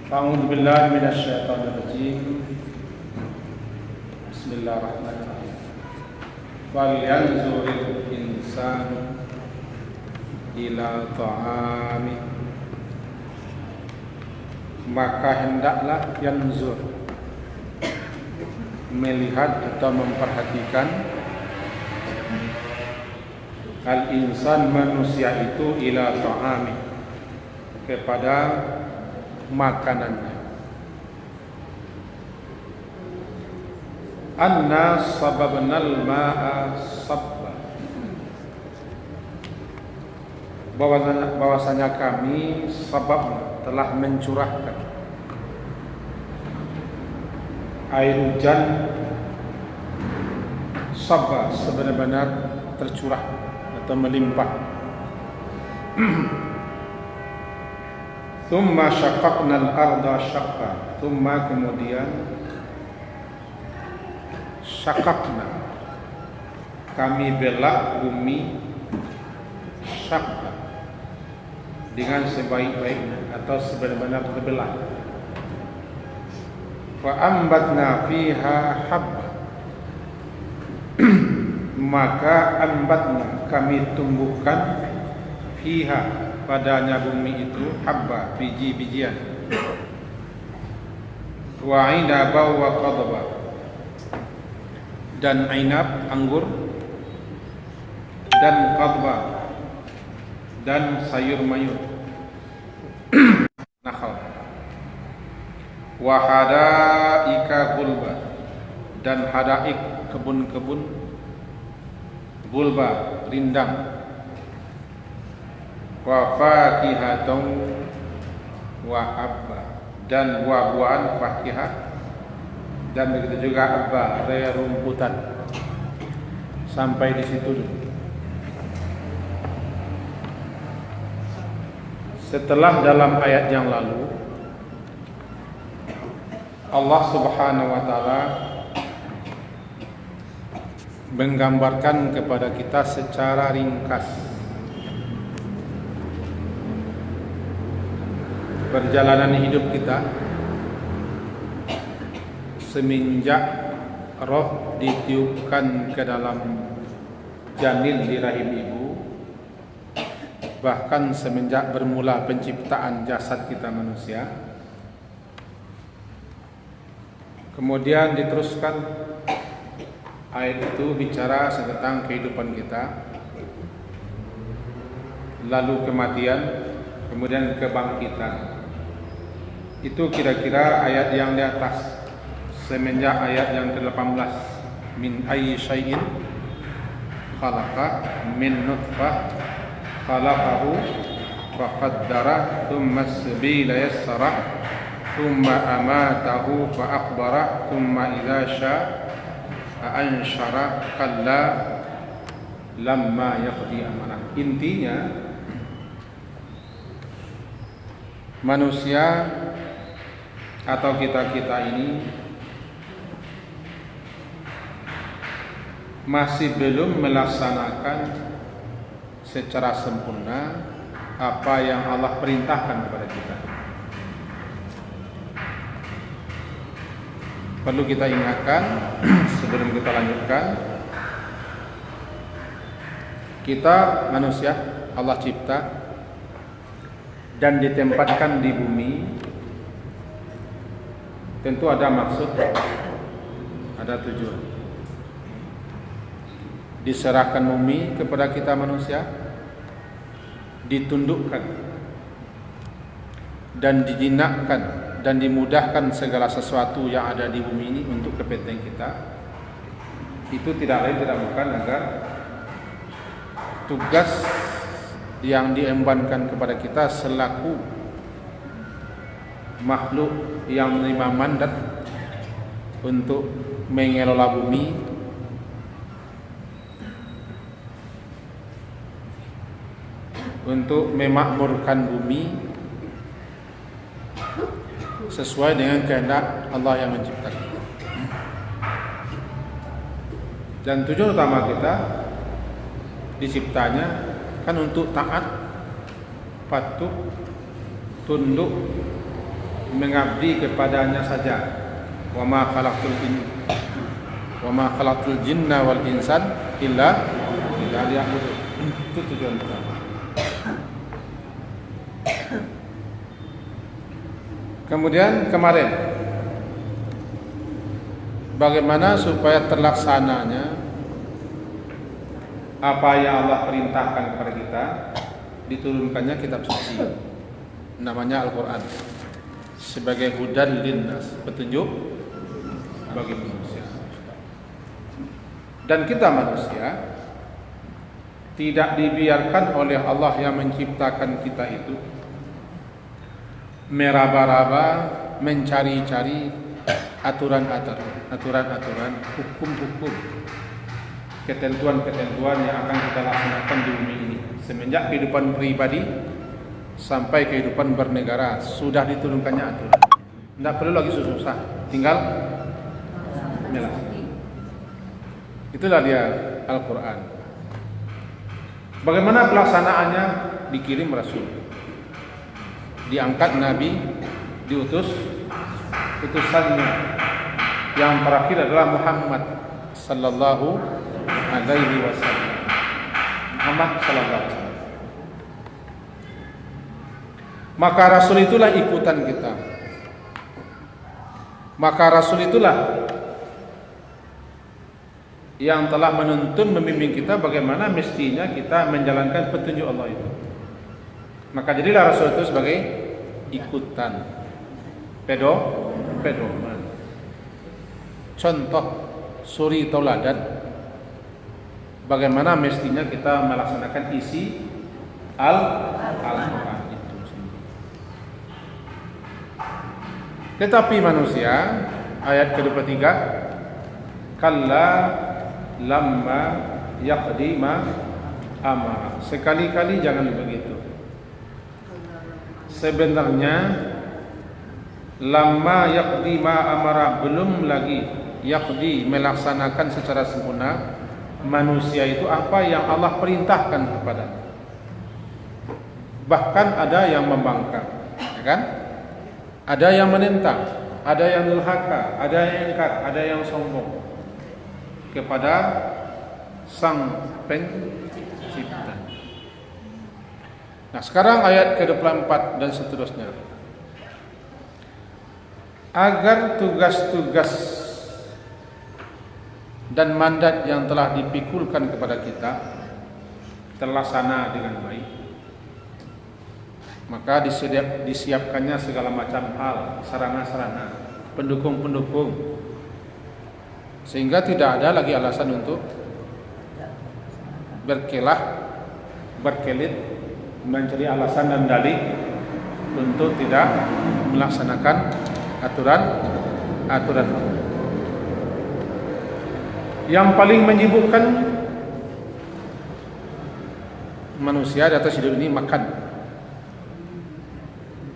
A'udzu billahi minasyaitonir rajim. Bismillahirrahmanirrahim. Falyanzuril insanu ila ta'ami. Maka hendaklah yanzur, melihat atau memperhatikan al-insan, manusia itu, ila ta'ami, kepada makanannya. Anna sababnal ma'a sabba, bahwasanya kami sabab telah mencurahkan air hujan sabba, sebenar-benar tercurah atau melimpah. Thumma syaqqaqnal arda syaqqa, thumma kemudian syaqqaqna, kami belah bumi, syaqqa, dengan sebaik-baiknya atau sebenar-benar terbelah. Fa ambatna fiha habba, maka ambatna, kami tumbuhkan, fiha, padanya bumi itu, habba, biji-bijian. Wa inaba wa qadba, dan ainab, anggur, dan qadba, dan sayur mayur, nakhal. Wa hadaika gulba, dan hadaik, kebun-kebun, gulba, rindang. Wa fakihatun wa habba, dan buah-buahan, fakihah, dan begitu juga habba, rumputan. Sampai di situ dulu. Setelah dalam ayat yang lalu Allah Subhanahu wa taala menggambarkan kepada kita secara ringkas perjalanan hidup kita semenjak roh ditiupkan ke dalam janin di rahim ibu, bahkan semenjak bermula penciptaan jasad kita manusia. Kemudian diteruskan ayat itu bicara tentang kehidupan kita, lalu kematian, kemudian kebangkitan. Itu kira-kira ayat yang di atas, semenjak ayat yang ke-18. Min ayyi syai'in khalaqa, min nutfah khalaqahu faqaddara, thumma as-sabila yassara, thumma amatahu fa'aqbara, thumma idza sya'a anshara, kalla lamma yaqdi amrah. Intinya manusia atau kita-kita ini masih belum melaksanakan secara sempurna apa yang Allah perintahkan kepada kita. Perlu kita ingatkan sebelum kita lanjutkan, kita manusia Allah cipta dan ditempatkan di bumi, tentu ada maksud, ada tujuan. Diserahkan bumi kepada kita manusia, ditundukkan dan dijinakkan dan dimudahkan segala sesuatu yang ada di bumi ini untuk kepentingan kita. Itu tidak lain tidak bukan agar tugas yang diembankan kepada kita selaku makhluk yang menerima mandat untuk mengelola bumi, untuk memakmurkan bumi sesuai dengan kehendak Allah yang menciptakan. Dan tujuan utama kita diciptanya kan untuk taat, patuh, tunduk mengabdi kepadanya saja. Wa ma khalaqtul jinna wal insan illa liya'budun. Itu tujuan utama. Kemudian kemarin, bagaimana supaya terlaksananya apa yang Allah perintahkan kepada kita, diturunkannya kitab suci namanya Al-Quran sebagai hudan linnas, petunjuk bagi manusia. Dan kita manusia tidak dibiarkan oleh Allah yang menciptakan kita itu meraba-raba mencari-cari aturan-aturan, hukum-hukum, ketentuan-ketentuan yang akan kita laksanakan di bumi ini. Semenjak kehidupan pribadi sampai kehidupan bernegara sudah diturunkannya aturan. Tidak perlu lagi susah, tinggal melaksanakan. Itulah dia Al-Quran. Bagaimana pelaksanaannya? Dikirim Rasul, diangkat Nabi, diutus utusannya yang terakhir adalah Muhammad sallallahu alaihi wasallam. Muhammad sallallahu alaihi wasallam. Maka Rasul itulah ikutan kita. Maka Rasul itulah yang telah menuntun membimbing kita bagaimana mestinya kita menjalankan petunjuk Allah itu. Maka jadilah Rasul itu sebagai ikutan, pedoman, contoh, suri tauladan bagaimana mestinya kita melaksanakan isi Al-Quran itu sendiri. Tetapi manusia, ayat ke-23, kalla lamma yaqdi ma amara. Sekali-kali jangan begitu. Sebenarnya lama yaqdi ma amara, belum lagi yaqdi melaksanakan secara sempurna manusia itu apa yang Allah perintahkan kepadanya. Bahkan ada yang membangkang, ya kan? Ada yang menentang, ada yang durhaka, ada yang ingkar, ada yang sombong kepada Sang Pencipta. Nah, sekarang ayat ke-24 dan seterusnya. Agar tugas-tugas dan mandat yang telah dipikulkan kepada kita terlaksana dengan baik, maka disiapkannya segala macam hal, sarana-sarana, pendukung-pendukung, sehingga tidak ada lagi alasan untuk berkelit, mencari alasan dan dalih untuk tidak melaksanakan aturan. Yang paling menyibukkan manusia di atas hidup ini makan.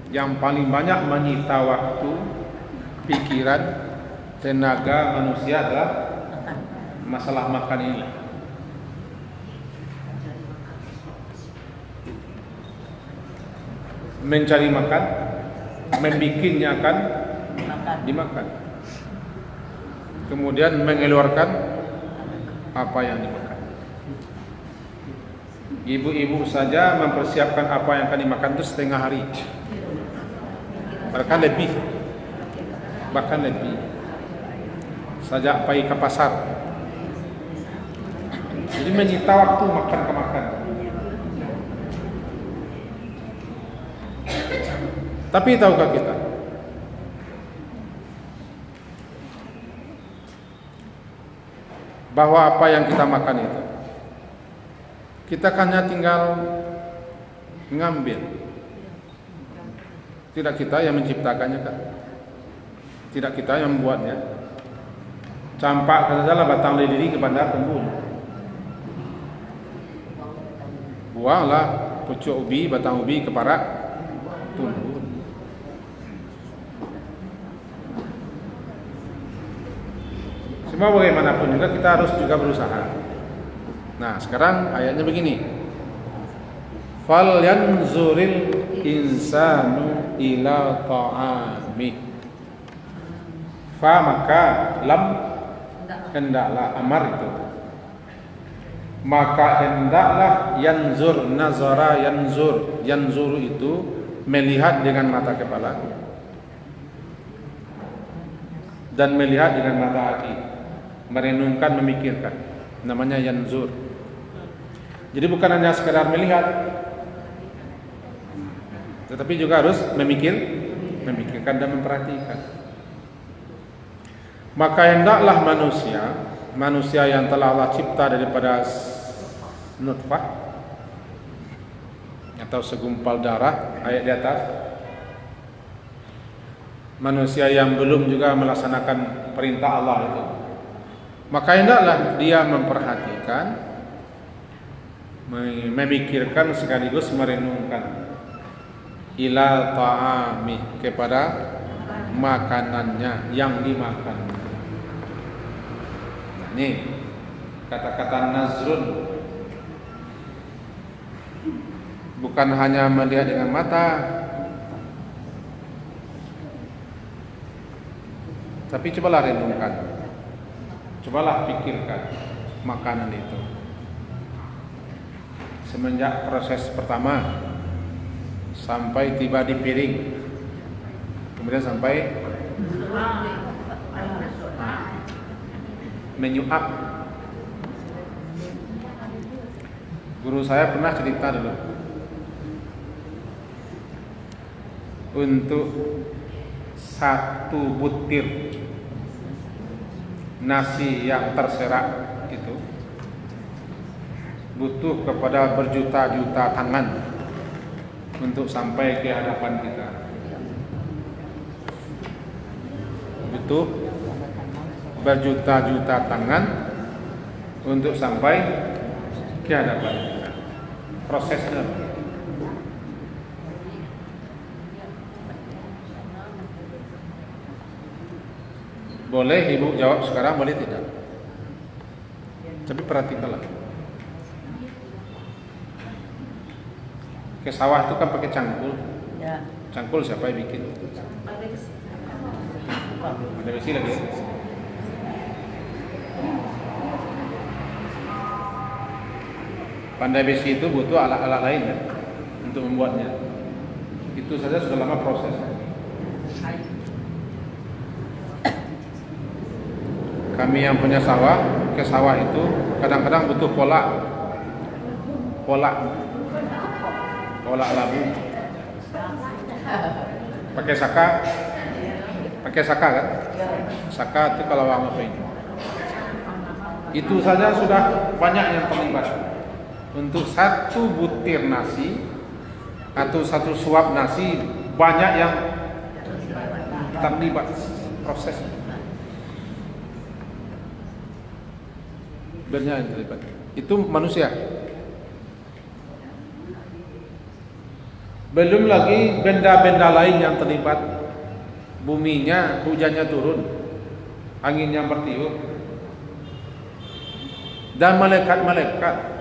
Yang paling banyak menyita waktu, pikiran, tenaga manusia adalah masalah makan ini. Mencari makan, membikinnya akan dimakan, kemudian mengeluarkan apa yang dimakan. Ibu-ibu saja mempersiapkan apa yang akan dimakan itu setengah hari, bahkan lebih. Sejak pagi ke pasar, jadi menyita waktu makan ke makan. Tapi tahukah kita bahwa apa yang kita makan itu kita hanya tinggal ngambil, tidak kita yang menciptakannya kan, tidak kita yang membuatnya. Campak sajalah batang lidi ke bandar tembun, buanglah pucuk ubi, batang ubi ke parak tumbuh. Semua bagaimanapun juga kita harus juga berusaha. Nah, sekarang ayatnya begini. falyanzuril insanu ila ta'ami. Fa maka lam hendaklah amar itu. Maka hendaklah yanzur, nazara yanzur. Yanzuru itu melihat dengan mata kepala dan melihat dengan mata hati, merenungkan, memikirkan. Namanya yanzur. Jadi bukan hanya sekedar melihat, tetapi juga harus memikirkan dan memperhatikan. Maka hendaklah manusia yang telah Allah cipta daripada nutfah atau segumpal darah, ayat di atas, manusia yang belum juga melaksanakan perintah Allah itu, maka hendaklah dia memperhatikan, memikirkan sekaligus merenungkan ila ta'ami, kepada makanannya yang dimakan. Nah, ini kata-kata nazrun bukan hanya melihat dengan mata, tapi cobalah renungkan, cobalah pikirkan makanan itu. Semenjak proses pertama sampai tiba di piring, kemudian sampai menyuap. Guru saya pernah cerita dulu, untuk satu butir nasi yang terserak itu butuh kepada berjuta-juta tangan untuk sampai ke hadapan kita. Butuh berjuta-juta tangan untuk sampai ke hadapan kita. Prosesnya boleh ibu jawab sekarang, boleh tidak? Tapi perhatikanlah. Ke sawah itu kan pakai cangkul. Ya. Cangkul siapa yang bikin? Ada besi lagi. Pandai besi itu butuh alat-alat lain kan untuk membuatnya. Itu saja sudah lama proses. Kami yang punya sawah, ke sawah itu kadang-kadang butuh kolak labu, pakai saka kan? Saka itu kalau orang apa ini? Itu saja sudah banyak yang terlibat. Untuk satu butir nasi atau satu suap nasi, banyak yang terlibat proses. Banyak yang terlibat. Itu manusia. Belum lagi benda-benda lain yang terlibat. Buminya, hujannya turun, anginnya bertiup, dan malaikat-malaikat.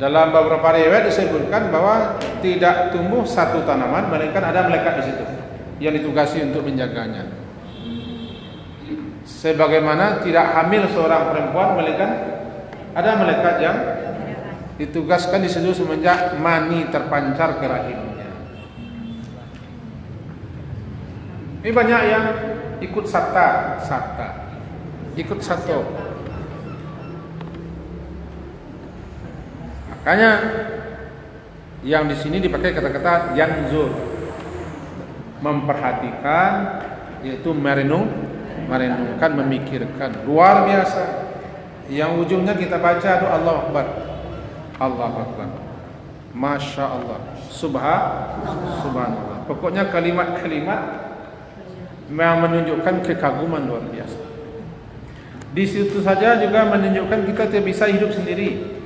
Dalam beberapa riwayat disebutkan bahwa tidak tumbuh satu tanaman melainkan ada malaikat di situ yang ditugasi untuk menjaganya. Sebagaimana tidak hamil seorang perempuan melainkan ada malaikat yang ditugaskan di situ semenjak mani terpancar ke rahimnya. Ini banyak yang ikut ikut satu. Makanya yang di sini dipakai kata-kata yanzur, memperhatikan, yaitu merenungkan, memikirkan. Luar biasa. Yang ujungnya kita baca doa Allahu Akbar. Allahu Akbar. Masya Allah. Subhanallah. Pokoknya kalimat-kalimat yang menunjukkan kekaguman luar biasa. Di situ saja juga menunjukkan kita tidak bisa hidup sendiri.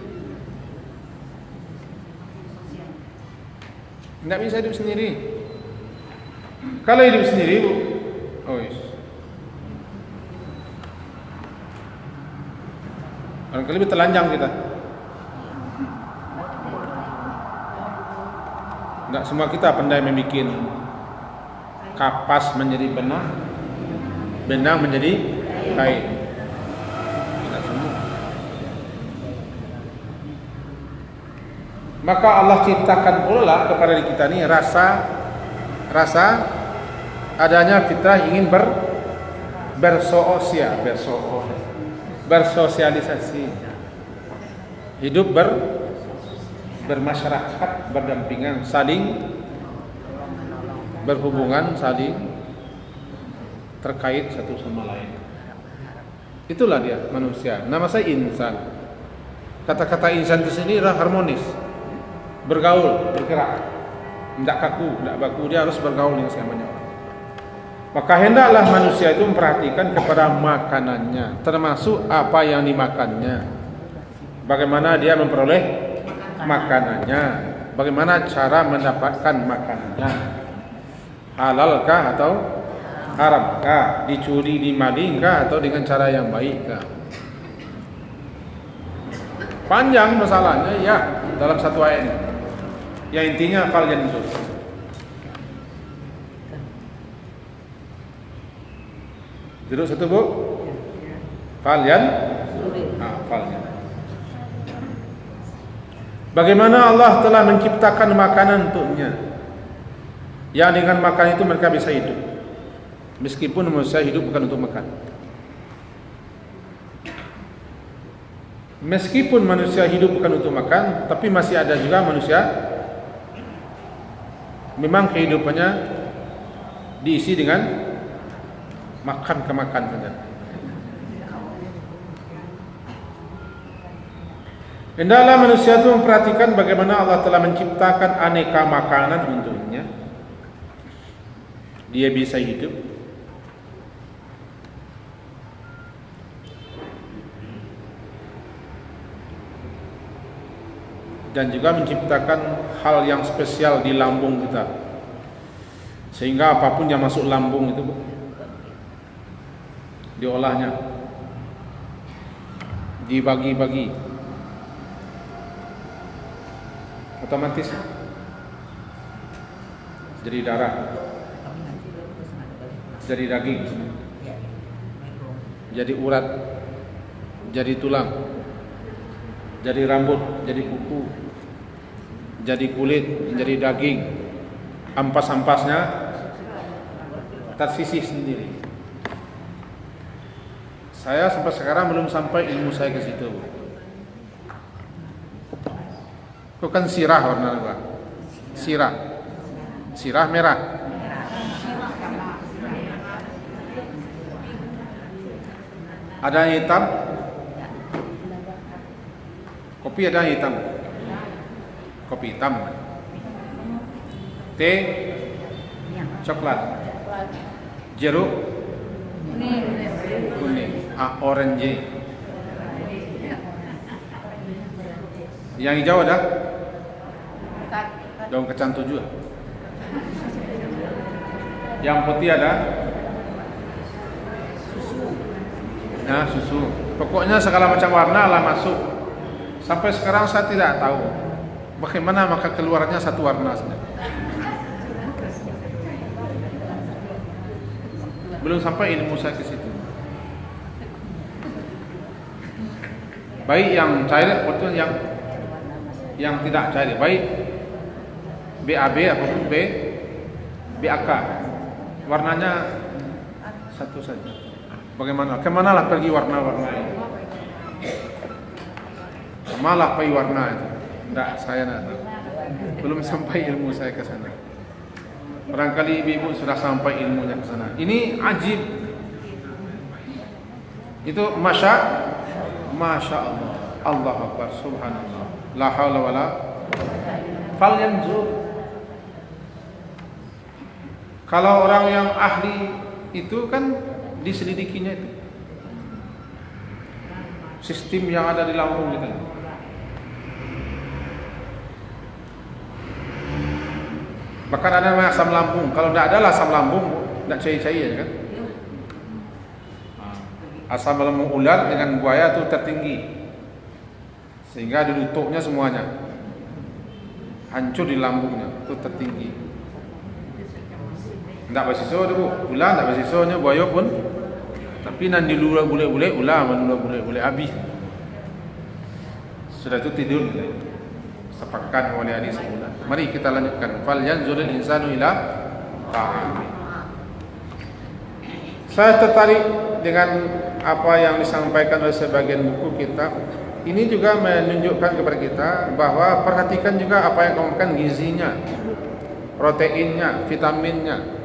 Tidak bisa hidup sendiri. Kalau hidup sendiri, barangkali telanjang kita. Tidak semua kita pandai membuat kapas menjadi benang, benang menjadi kain. Tidak semua. Maka Allah ciptakan pula kepada kita ini rasa adanya fitrah ingin bersosialisasi, hidup bermasyarakat, berdampingan, saling berhubungan, saling terkait satu sama lain. Itulah dia manusia. Nama saya insan. Kata-kata insan di sini adalah harmonis, bergaul, bergerak, tidak kaku, tidak baku. Dia harus bergaul dengan semuanya orang. Maka hendaklah manusia itu memperhatikan kepada makanannya, termasuk apa yang dimakannya, bagaimana dia memperoleh makanannya, bagaimana cara mendapatkan makanannya, halalkah atau haramkah, dicuri, dimalingkah atau dengan cara yang baikkah. Panjang masalahnya ya dalam satu ayat ini. Yang intinya fal yanzur. Duduk satu bu. Fal yanzur. Fal yanzur. Bagaimana Allah telah menciptakan makanan untuknya, yang dengan makan itu mereka bisa hidup, meskipun manusia hidup bukan untuk makan. Meskipun manusia hidup bukan untuk makan, tapi masih ada juga manusia memang kehidupannya diisi dengan makan saja. Hendaklah manusia itu memperhatikan bagaimana Allah telah menciptakan aneka makanan untuknya. Dia bisa hidup. Dan juga menciptakan hal yang spesial di lambung kita, sehingga apapun yang masuk lambung itu diolahnya, dibagi-bagi, otomatis jadi darah, jadi daging, jadi urat, jadi tulang, jadi rambut, jadi kuku, jadi kulit, jadi daging, ampas-ampasnya tersisih sendiri. Saya sampai sekarang belum sampai ilmu saya ke situ. Itu kan sirah warna apa? Sirah merah. Ada yang hitam. Kopi ada yang hitam. Kopi hitam. Teh coklat. Jeruk kuning. Orange. Yang hijau ada daun kacang 7. Yang putih ada susu. Pokoknya segala macam warna lah masuk. Sampai sekarang saya tidak tahu bagaimana maka keluarnya satu warna saja. Belum sampai ilmu saya ke situ. Baik yang cair maupun yang tidak cair, baik BAB ataupun BAK, warnanya satu saja. Bagaimana? Kemanalah pergi warna-warna ini? Kemanalah pergi warna itu? Tidak, saya tidak tahu. Belum sampai ilmu saya ke sana. Barangkali ibu sudah sampai ilmunya ke sana. Ini ajib. Itu Masya Allah, Allah Akbar, Subhanallah, la haula wala fal yanzur. Kalau orang yang ahli itu kan diselidikinya itu sistem yang ada di lambung kita. Bahkan ada namanya asam lambung. Kalau tidak ada asam lambung, tidak cair-cair kan? Asam lambung ular dengan buaya itu tertinggi, sehingga ditutuknya semuanya. hancur di lambungnya, itu tertinggi. Tidak bersiso tu, ular tidak bersisonya, buaya pun. Tapi nan di luar boleh ular, mana boleh habis. Sudah itu tidur kita. Sepakat oleh hari sebulan. Mari kita lanjutkan. Fal yanzurul insanu ila ta'ami. Saya tertarik dengan apa yang disampaikan oleh sebagian buku kitab. Ini juga menunjukkan kepada kita bahwa perhatikan juga apa yang kamu makan, gizinya, proteinnya, vitaminnya.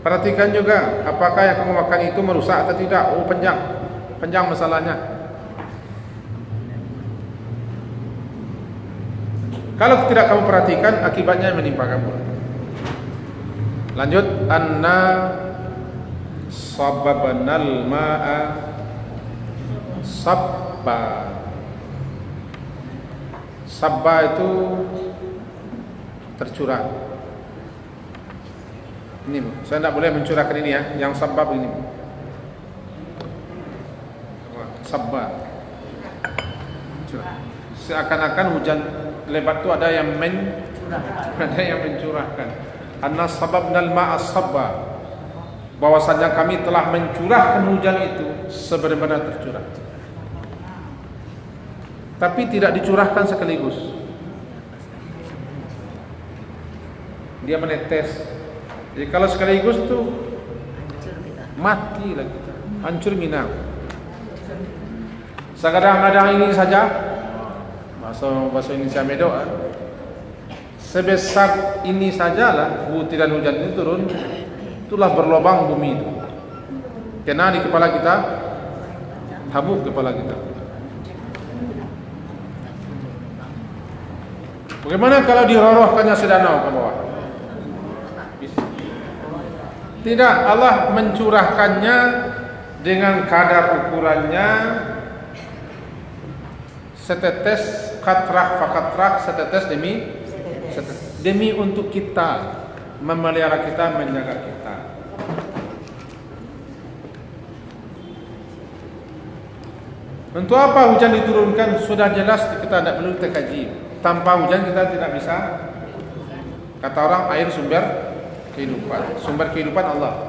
Perhatikan juga apakah yang kamu makan itu merusak atau tidak. Oh, panjang masalahnya. Kalau tidak kamu perhatikan, akibatnya menimpa kamu. Lanjut, anna sababnal ma'a sabba. Sabba itu tercurah. Ini, saya tidak boleh mencurahkan ini ya. Yang sabab ini, sabba. Seakan-akan hujan lebat itu ada yang mencurahkan. Anna sababnal ma'a sabba. Bahwasanya kami telah mencurahkan hujan itu sebenar-benar tercurah. Tapi tidak dicurahkan sekaligus. Dia menetes. Jadi kalau sekaligus itu mati lah kita, hancur minang. Sekadang-kadang ini saja, bahasa Indonesia medok, sebesar ini sajalah butiran hujan itu turun, itulah berlobang bumi itu. Kena di kepala kita, habuk kepala kita. Bagaimana kalau dirorohkannya sedanau ke bawah? Tidak, Allah mencurahkannya dengan kadar ukurannya setetes katrak fakatrak, setetes demi setetes, demi untuk kita, memelihara kita, menjaga kita. Untuk apa hujan diturunkan? Sudah jelas, kita tidak perlu kita kaji. Tanpa hujan kita tidak bisa. Kata orang, air sumber kehidupan. Sumber kehidupan Allah.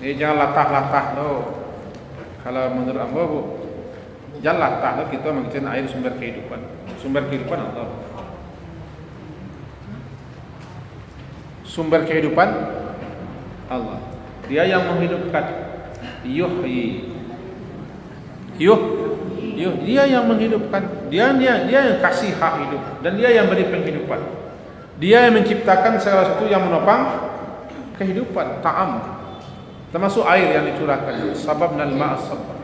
Jangan latah-latah loh. Kalau menurut Amba, Bu, jangan latah loh kita mengenai air sumber kehidupan. Sumber kehidupan Allah. Sumber kehidupan Allah. Dia yang menghidupkan. Dia yang menghidupkan. Dia yang kasih hak hidup, dan dia yang beri penghidupan. Dia yang menciptakan segala sesuatu yang menopang kehidupan, ta'am, termasuk air yang dicurahkan. Sababnal ma'a sabba.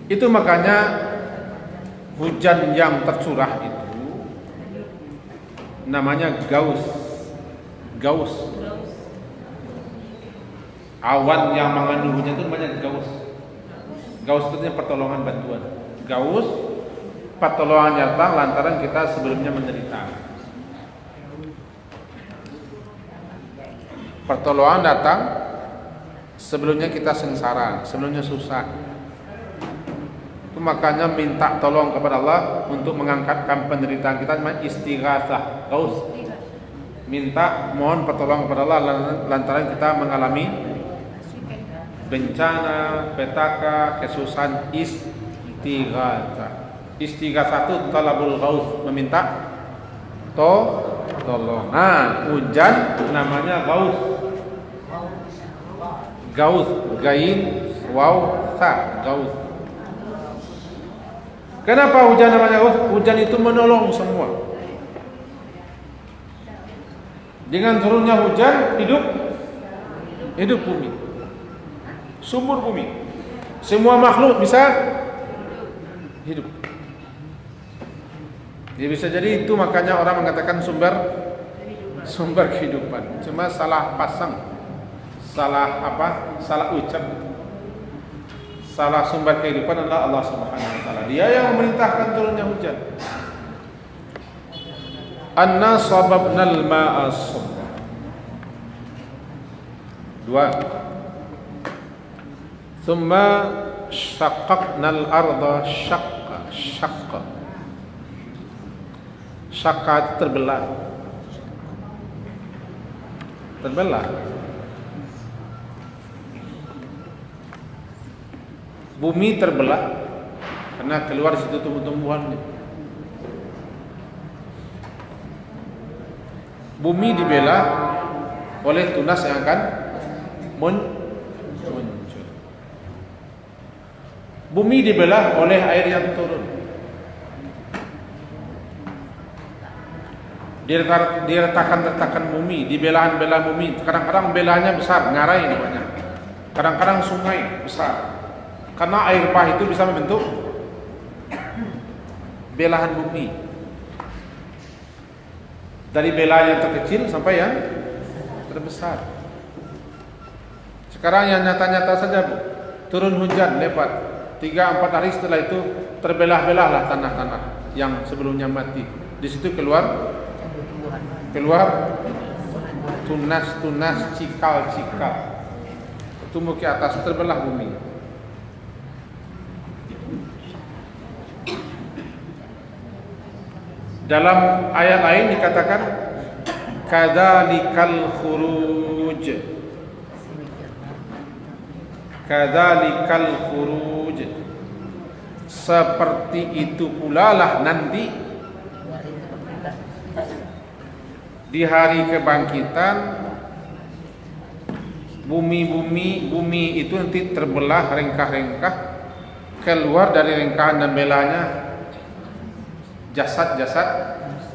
Itu makanya hujan yang tercurah itu namanya gaus. Awan yang mengandung hujan itu namanya gaus. Gaus itu artinya pertolongan, bantuan. Gaus, pertolongan datang lantaran kita sebelumnya menderita. Pertolongan datang sebelumnya kita sengsara, sebelumnya susah. Itu makanya minta tolong kepada Allah untuk mengangkatkan penderitaan kita, namanya istighatsah, gaus. Minta, mohon pertolongan kepada Allah lantaran kita mengalami bencana, petaka, kesusahan. Istighatsah. Istighatsah itu talabul ghaus, meminta tolong. Nah, hujan namanya gaus. Gaus, gain, waw, sa, gaus. Kenapa hujan namanya gaus? Hujan itu menolong semua. Dengan turunnya hujan, hidup bumi, sumber bumi, semua makhluk bisa hidup. Jadi bisa jadi itu makanya orang mengatakan sumber kehidupan. Cuma salah pasang, salah ucap. Salah sumber kehidupan adalah Allah Subhanahu wa taala. Dia yang memerintahkan turunnya hujan. Anna sababnal ma'a sabba. 2. Thumma syaqqaqnal arda syaqqa. Syaqqa itu terbelah. Bumi terbelah karena keluar situ tumbuh-tumbuhan. Bumi dibelah oleh tunas yang akan muncul. Bumi dibelah oleh air yang turun. Diretakan bumi, dibelah bumi. Kadang-kadang belahnya besar, ngarai namanya. Kadang-kadang sungai besar. Karena air bah itu bisa membentuk belahan bumi. Dari belah yang terkecil sampai yang terbesar. Sekarang yang nyata-nyata saja, Bu. Turun hujan lebat. 3-4 hari setelah itu terbelah-belahlah tanah-tanah yang sebelumnya mati. Di situ keluar tunas-tunas, cikal-cikal. Tumbuh ke atas, terbelah bumi. Dalam ayat lain dikatakan kadzalikal khuruj. Seperti itu pula lah nanti di hari kebangkitan bumi itu nanti terbelah rengkah-rengkah, keluar dari rengkahan dan belahnya jasad-jasad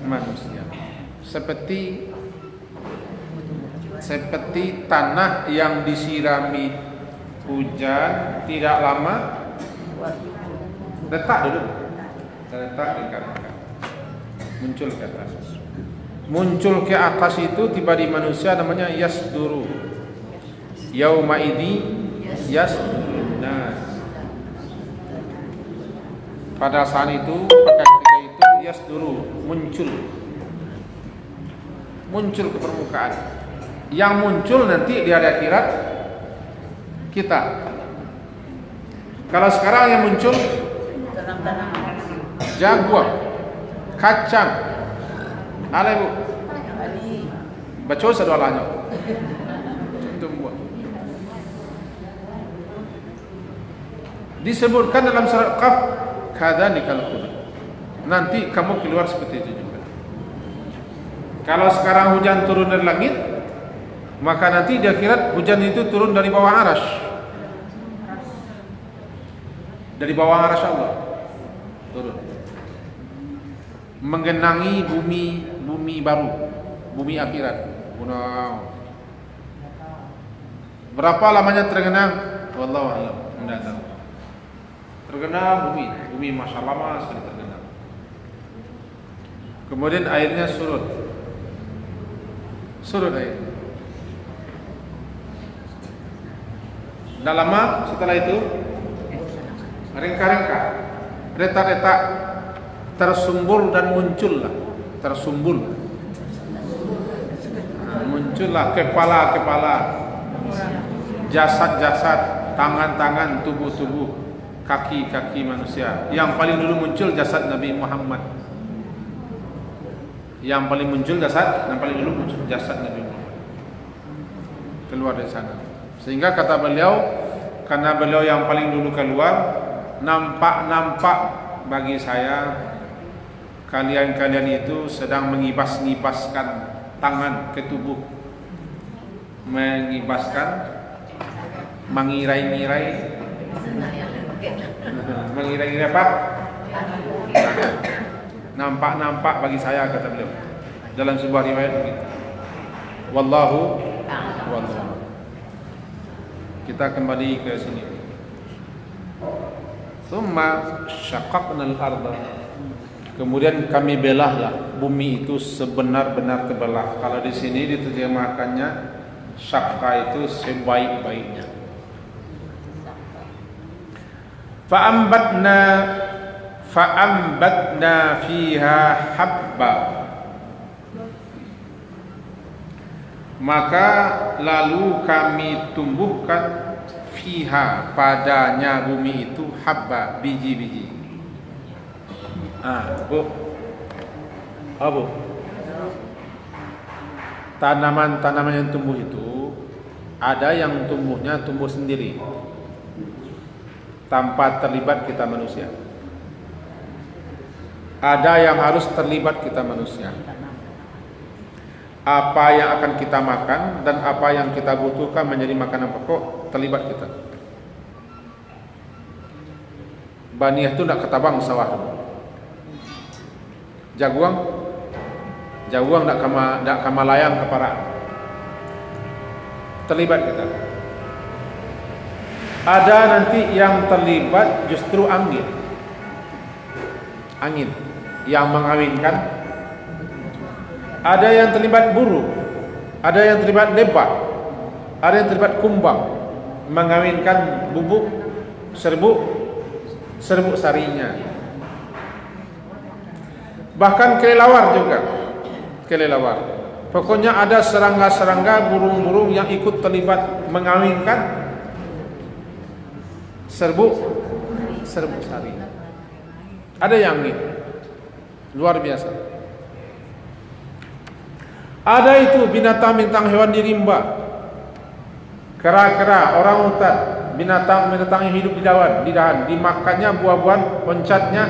manusia seperti tanah yang disirami hujan, tidak lama letak dulu, rengkah-rengkah muncul ke atas itu tiba di manusia, namanya yasduru. Yauma idzi yasdurun nas. Pada saat itu, ketika itu yasduru, muncul ke permukaan. Yang muncul nanti di hari akhirat kita. Kalau sekarang yang muncul jaguar, kacang, ada ibu, baca sedualanya. Disebutkan dalam surat Qaf, kadzalikal khuruj. Nanti kamu keluar seperti itu juga. Kalau sekarang hujan turun dari langit, maka nanti di akhirat hujan itu turun dari bawah arasy. Dari bawah arasy Allah turun. Menggenangi bumi baru, bumi akhirat. Berapa lamanya tergenang? Wallahu a'lam. Tidak tahu. Tergenang bumi masya Allah lama sekali tergenang. Kemudian airnya surut air. Tidak lama setelah itu rengkah-rengkah, retak-retak tersumbul dan muncullah kepala, jasad-jasad, tangan-tangan, tubuh-tubuh, kaki-kaki manusia. Yang paling dulu muncul jasad Nabi Muhammad. Yang paling dulu muncul jasad Nabi Muhammad. Keluar dari sana. Sehingga kata beliau, karena beliau yang paling dulu keluar, nampak bagi saya kalian itu sedang mengibas-ngibaskan tangan ke tubuh, mengirai-ngirai apa? Nampak bagi saya, kata beliau dalam sebuah riwayat begitu. Wallahu. Kita kembali ke sini. Tsumma syaqqaqnal arda. Kemudian kami belahlah bumi itu sebenar-benar terbelah. Kalau di sini diterjemahkannya syaqqa itu sebaik-baiknya. Fa'ambatna fiha habba. Maka lalu kami tumbuhkan fiha padanya bumi itu habba biji-biji. Bu. Bu. Tanaman-tanaman yang tumbuh itu ada yang tumbuh sendiri tanpa terlibat kita manusia. Ada yang harus terlibat kita manusia. Apa yang akan kita makan dan apa yang kita butuhkan menjadi makanan pokok terlibat kita. Baniyah itu nak ketabang sawah. Jaguang nak kama layang ke parak. Terlibat kita. Ada nanti yang terlibat justru angin yang mengawinkan. Ada yang terlibat burung, ada yang terlibat lebah, ada yang terlibat kumbang mengawinkan bubuk serbuk sarinya. Bahkan kelelawar juga. Pokoknya ada serangga-serangga, burung-burung yang ikut terlibat mengawinkan serbuk sari. Ada yang ini luar biasa. Ada itu binatang-binatang hewan di rimba, kera-kera, orang hutan, binatang-binatang yang hidup di dahan, dimakannya buah-buahan, oncatnya,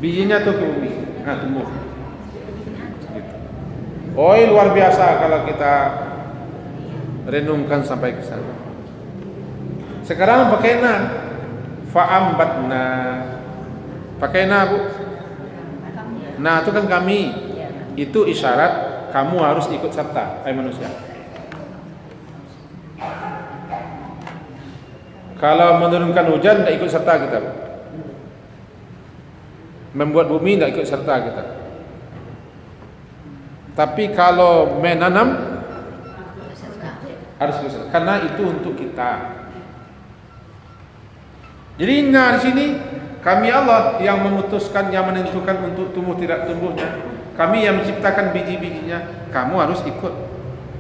bijinya tuh ke bumi, tumbuh. Gitu. Luar biasa kalau kita renungkan sampai ke sana. Sekarang pakai fa'ambatna, pakai bu. Nah itu kan kami. Itu isyarat kamu harus ikut serta, hai manusia. Kalau menurunkan hujan tidak ikut serta kita. Membuat bumi tidak ikut serta kita. Tapi kalau menanam harus ikut serta, karena itu untuk kita. Jadi di sini kami Allah yang memutuskan, yang menentukan untuk tumbuh tidak tumbuhnya. Kami yang menciptakan biji-bijinya. Kamu harus ikut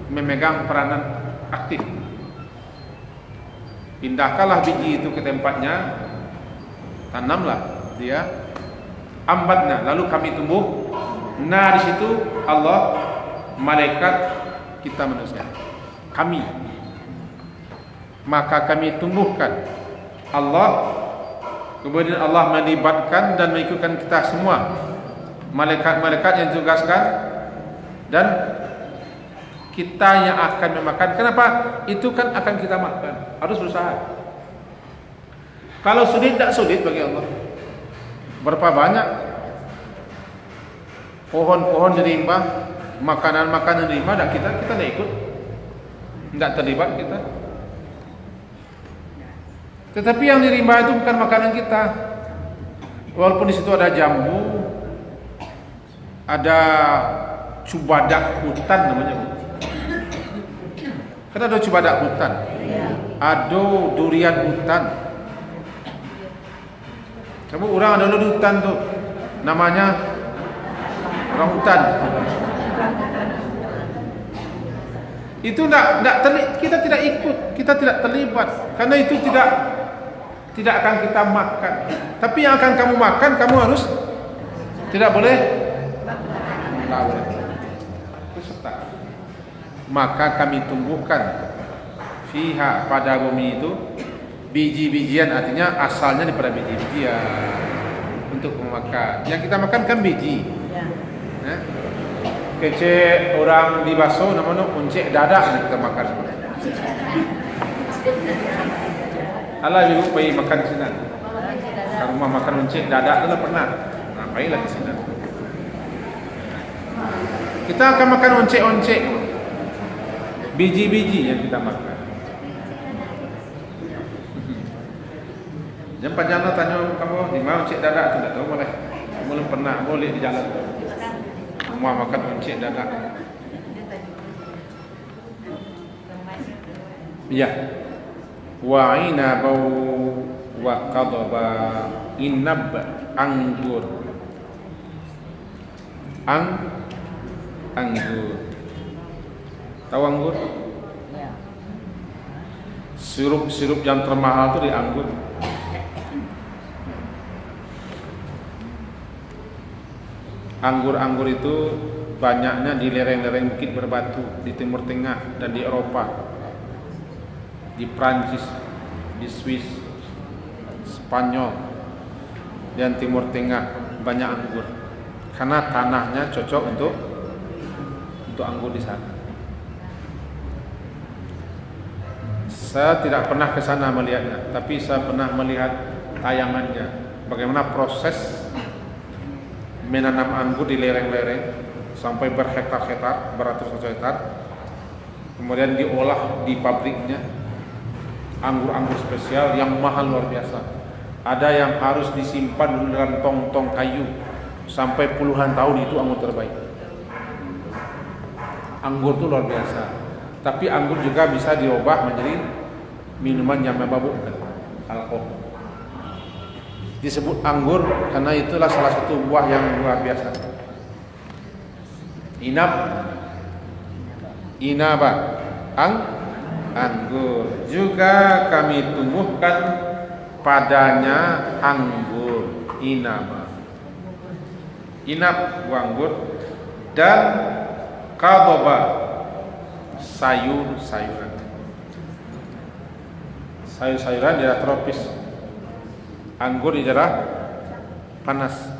memegang peranan aktif. Pindahkanlah biji itu ke tempatnya, tanamlah dia, ambatnya, lalu kami tumbuh. Nah di situ Allah, malaikat, kita manusia, kami. Maka kami tumbuhkan. Allah, kemudian Allah melibatkan dan mengikutkan kita semua. Malaikat-malaikat yang ditugaskan dan kita yang akan memakan. Kenapa? Itu kan akan kita makan. Harus berusaha. Kalau sulit, tidak sulit bagi Allah. Berapa banyak pohon-pohon di rimba, makanan-makanan di rimba, kita tidak ikut, tidak terlibat kita. Tetapi yang di rimba itu bukan makanan kita. Walaupun di situ ada jambu, ada cubadak hutan namanya. Kan ada cubadak hutan, ada durian hutan. Kamu orang ada di hutan tuh, namanya orang hutan. Itu kita tidak ikut, kita tidak terlibat, karena itu tidak akan kita makan. Tapi yang akan kamu makan, kamu harus tidak boleh. Maka kami tumbuhkan fiha pada bumi itu biji-bijian, artinya asalnya daripada biji-bijian untuk memakan. Yang kita makan kan biji. Kecek orang di baso namanya uncek dadak yang kita makan. Alah ibu pergi makan di sana. Kalau rumah makan uncek dadak tu lah pernah. Ngapainlah di sana. Kita akan makan oncek-oncek, biji-biji yang kita makan. Jangan panjang tanya kamu di mana oncek dadak tu, tak tahu boleh. Belum pernah boleh di jalan tu. Rumah makan oncek dadak. Ya. Wa inabau wa qadaba, inab anggur. Anggur. Tahu anggur? Sirup yang termahal itu di anggur. Anggur-anggur itu banyaknya di lereng-lereng bukit berbatu di Timur Tengah dan di Eropa, di Prancis, di Swiss, Spanyol, dan Timur Tengah banyak anggur karena tanahnya cocok untuk anggur di sana. Saya tidak pernah ke sana melihatnya, tapi saya pernah melihat tayangannya, bagaimana proses menanam anggur di lereng-lereng sampai berhektar-hektar, beratus-ratus hektar, kemudian diolah di pabriknya. Anggur-anggur spesial yang mahal luar biasa. Ada yang harus disimpan dulu dalam tong-tong kayu sampai puluhan tahun, itu anggur terbaik. Anggur itu luar biasa. Tapi anggur juga bisa diubah menjadi minuman yang memabukkan, alkohol. Disebut anggur karena itulah salah satu buah yang luar biasa. Inaba, anggur. Juga kami tumbuhkan padanya anggur, inaba. Inab, buah anggur, dan kadoba, sayur-sayuran. Sayur-sayuran di daerah tropis, anggur di daerah panas.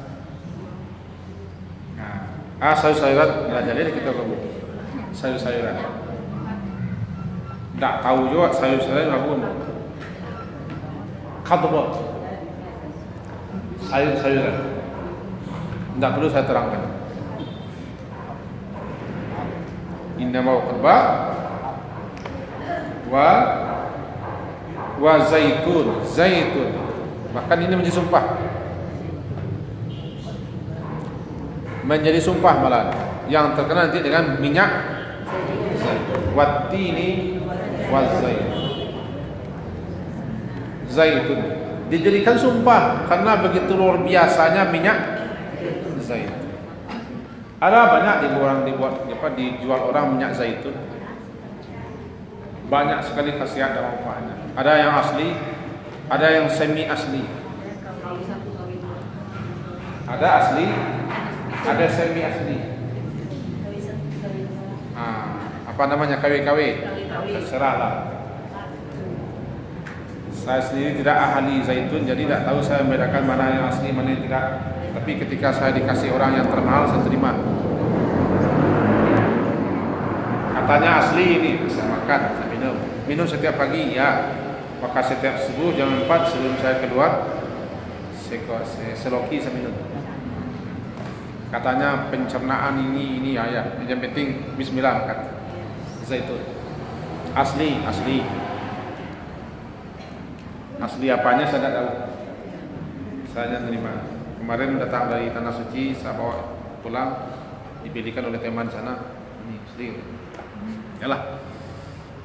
Sayur-sayuran nggak jadi kita ngomong sayur-sayuran. Nggak tahu juga sayur-sayuran apa ngomong. Kadoba, sayur-sayuran. Nggak perlu saya terangkan. Inna mau kerba wa zaitun. Bahkan ini menjadi sumpah malah yang terkenal nanti dengan minyak wattini zaitun dijadikan sumpah karena begitu luar biasanya minyak zaitun. Ada banyak dijual orang minyak zaitun, banyak sekali khasiat dan manfaatnya. Ada yang asli, ada yang semi asli. Ada asli, ada semi asli. Apa namanya, KW? Terserahlah. Saya sendiri tidak ahli zaitun, jadi tidak tahu saya membedakan mana yang asli, mana yang tidak. Tapi ketika saya dikasih orang yang termahal, saya terima. Katanya asli ini, bisa makan, saya minum setiap pagi, ya. Maka setiap subuh jam 4 sebelum saya keluar, seloki saya minum. Katanya pencernaan ini ya. Yang penting bismillah makan zaitun. Asli apanya saya tidak tahu. Saya terima. Kemarin datang dari Tanah Suci, saya bawa pulang, dipilihkan oleh teman sana. Ini asli. Yalah,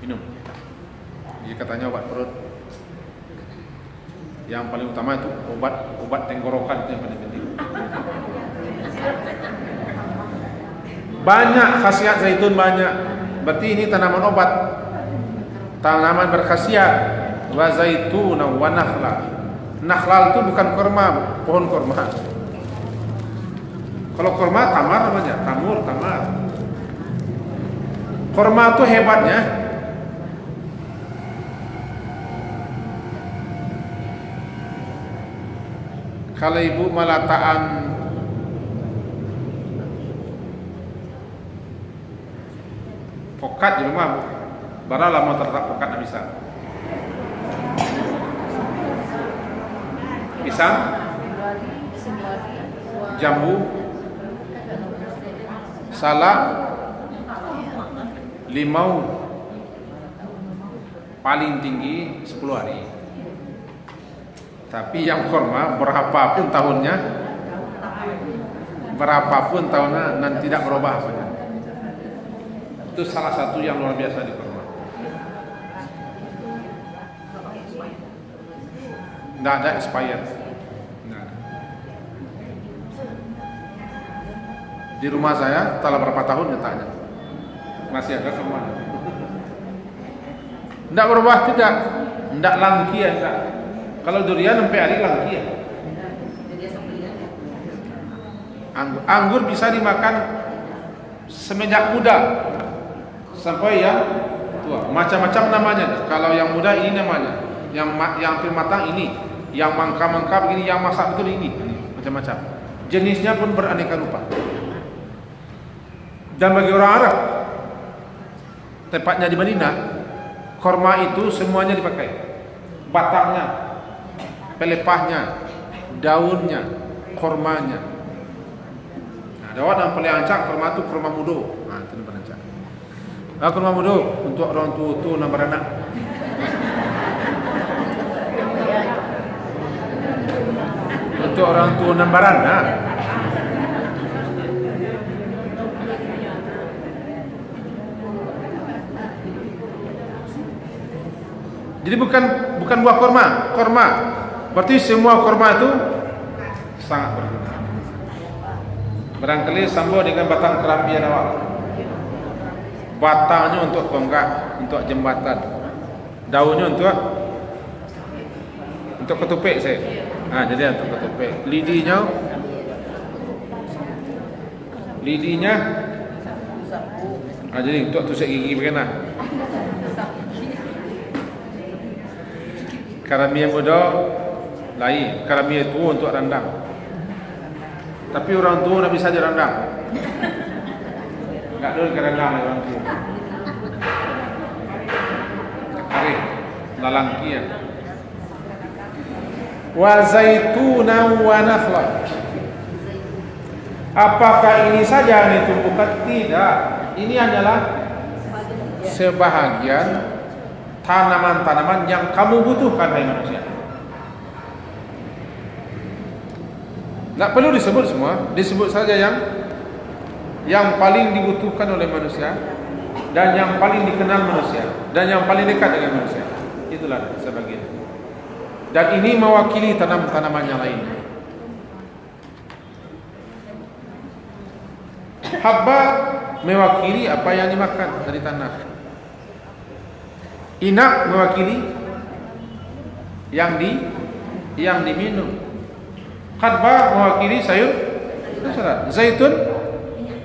minum. Jadi katanya obat perut. Yang paling utama itu obat tenggorokan, itu yang paling penting. Banyak khasiat zaitun, banyak. Berarti ini tanaman obat, tanaman berkhasiat. Wa zaitun wa nakhla. Nakhlal itu bukan kurma, pohon kurma. Kalau kurma tamar namanya, tamar. Kurma itu hebatnya, kalau ibu melataan pokat di rumah, bara lama terletak pokat tidak bisa. Pisang, jambu, salak, limau, paling tinggi 10 hari. Tapi yang kurma berapapun tahunnya dan tidak berubah apanya. Itu salah satu yang luar biasa di kurma. Tidak ada expired. Di rumah saya telah berapa tahun ditanya, masih ada semua. Tidak berbuah tidak langkia tidak. Kalau durian sampai hari langkia. Anggur bisa dimakan semenjak muda sampai yang tua. Macam-macam namanya. Kalau yang muda ini namanya, yang hampir matang ini, yang mangka-mangka begini, yang masak betul ini, macam-macam. Jenisnya pun beraneka rupa. Dan bagi orang Arab, tepatnya di Madinah, korma itu semuanya dipakai. Batangnya, pelepahnya, daunnya, kormanya. Dawat yang paling ancak kurma itu kurma mudo. Itu yang paling ancak. Kurma mudo untuk orang tua tu nak beranak. Untuk orang tua nak beranak. Jadi bukan buah kurma. Berarti semua kurma itu sangat berguna. Barangkali sambung dengan batang kerampian awal. Batangnya untuk tonggak, untuk jembatan. Daunnya untuk ketupik saya. Jadi untuk ketupik. Lidinya jadi untuk tusuk gigi bagaimana? Karamia muda lain, karamia tua untuk rendang. Tapi orang tua nak bisa je rendang. Tak ada rendang orang tua. Arif, lalangkian. Wa zaitunan wa nakhla. Apakah ini saja yang ditumbuhkan? Tidak. Ini hanyalah sebahagian tanaman-tanaman yang kamu butuhkan, hai manusia. Tak perlu disebut semua, disebut saja yang paling dibutuhkan oleh manusia dan yang paling dikenal manusia dan yang paling dekat dengan manusia. Itulah sebagian. Dan ini mewakili tanaman-tanaman yang lain. Habba mewakili apa yang dimakan dari tanah. Inak mewakili yang diminum. Khadba mewakili sayur. Zaitun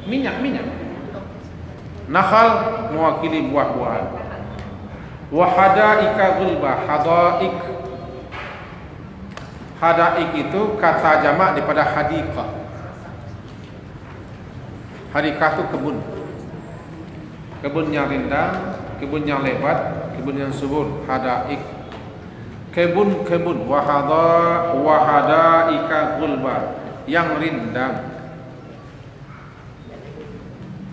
minyak. Nakhal mewakili buah-buahan. Wa hadaika gulba. Hadaik itu kata jamak daripada hadikah. Hadikah itu kebun yang rindang, kebun yang lebat, kebun yang subur. Hadaik kebun wahadaika gulba, yang rindang.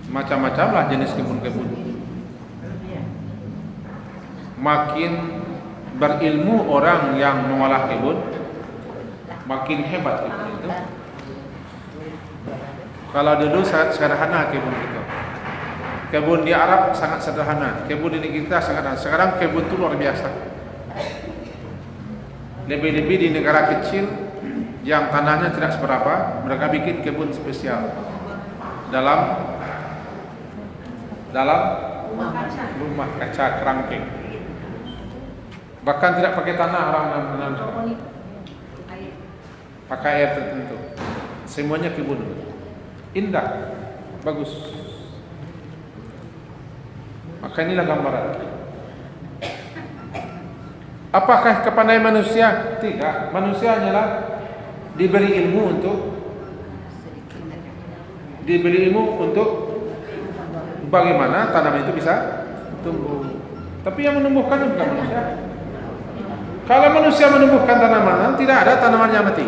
Macam-macamlah jenis kebun-kebun. Makin berilmu orang yang mengolah kebun, makin hebat kebun itu. Kalau dulu sangat sederhana kebun itu. Kebun di Arab sangat sederhana, kebun di negeri kita sangat sederhana. Sekarang kebun itu luar biasa. Lebih-lebih di negara kecil yang tanahnya tidak seberapa, mereka bikin kebun spesial dalam rumah kaca kerangkeng. Bahkan tidak pakai tanah orang menanam, pakai air tertentu. Semuanya kebun, indah, bagus. Maka inilah gambaran. Apakah kepandaian manusia? Tidak. Manusia hanyalah diberi ilmu untuk bagaimana tanaman itu bisa tumbuh. Tapi yang menumbuhkan bukan manusia. Kalau manusia menumbuhkan tanaman, tidak ada tanaman yang mati.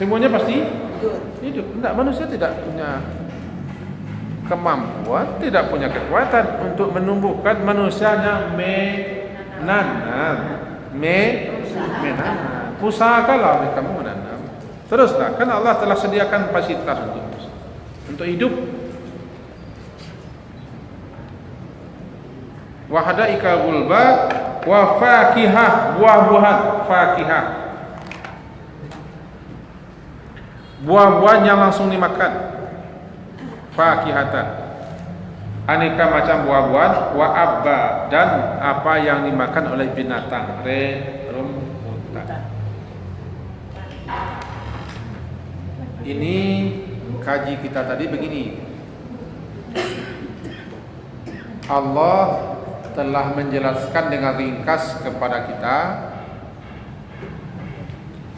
Semuanya pasti hidup. Tidak, manusia tidak punya kemampuan, tidak punya kekuatan untuk menumbuhkan. Manusianya menanam. Usahakanlah kamu menanam. Teruslah, kan Allah telah sediakan fasilitas untuk hidup. Wa hadaika gulba wa fakihah, buah-buahan, fakihah. Buah-buahan yang langsung dimakan. Fakihatan. aneka macam buah-buahan, wa abba, dan apa yang dimakan oleh binatang, rumputan. Ini kaji kita tadi begini. Allah telah menjelaskan dengan ringkas kepada kita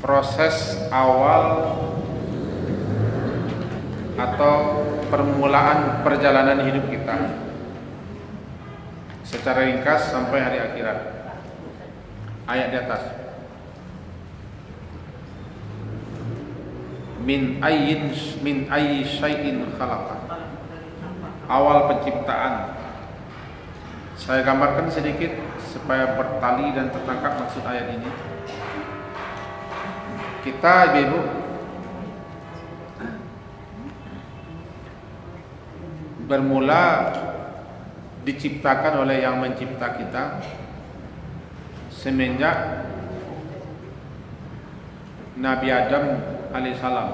proses awal atau permulaan perjalanan hidup kita secara ringkas sampai hari akhirat. Ayat di atas. Min ayyi syai'in khalaqa. Awal penciptaan. Saya gambarkan sedikit supaya bertali dan tertangkap maksud ayat ini. Kita ibu bermula diciptakan oleh yang mencipta kita semenjak Nabi Adam alaihissalam.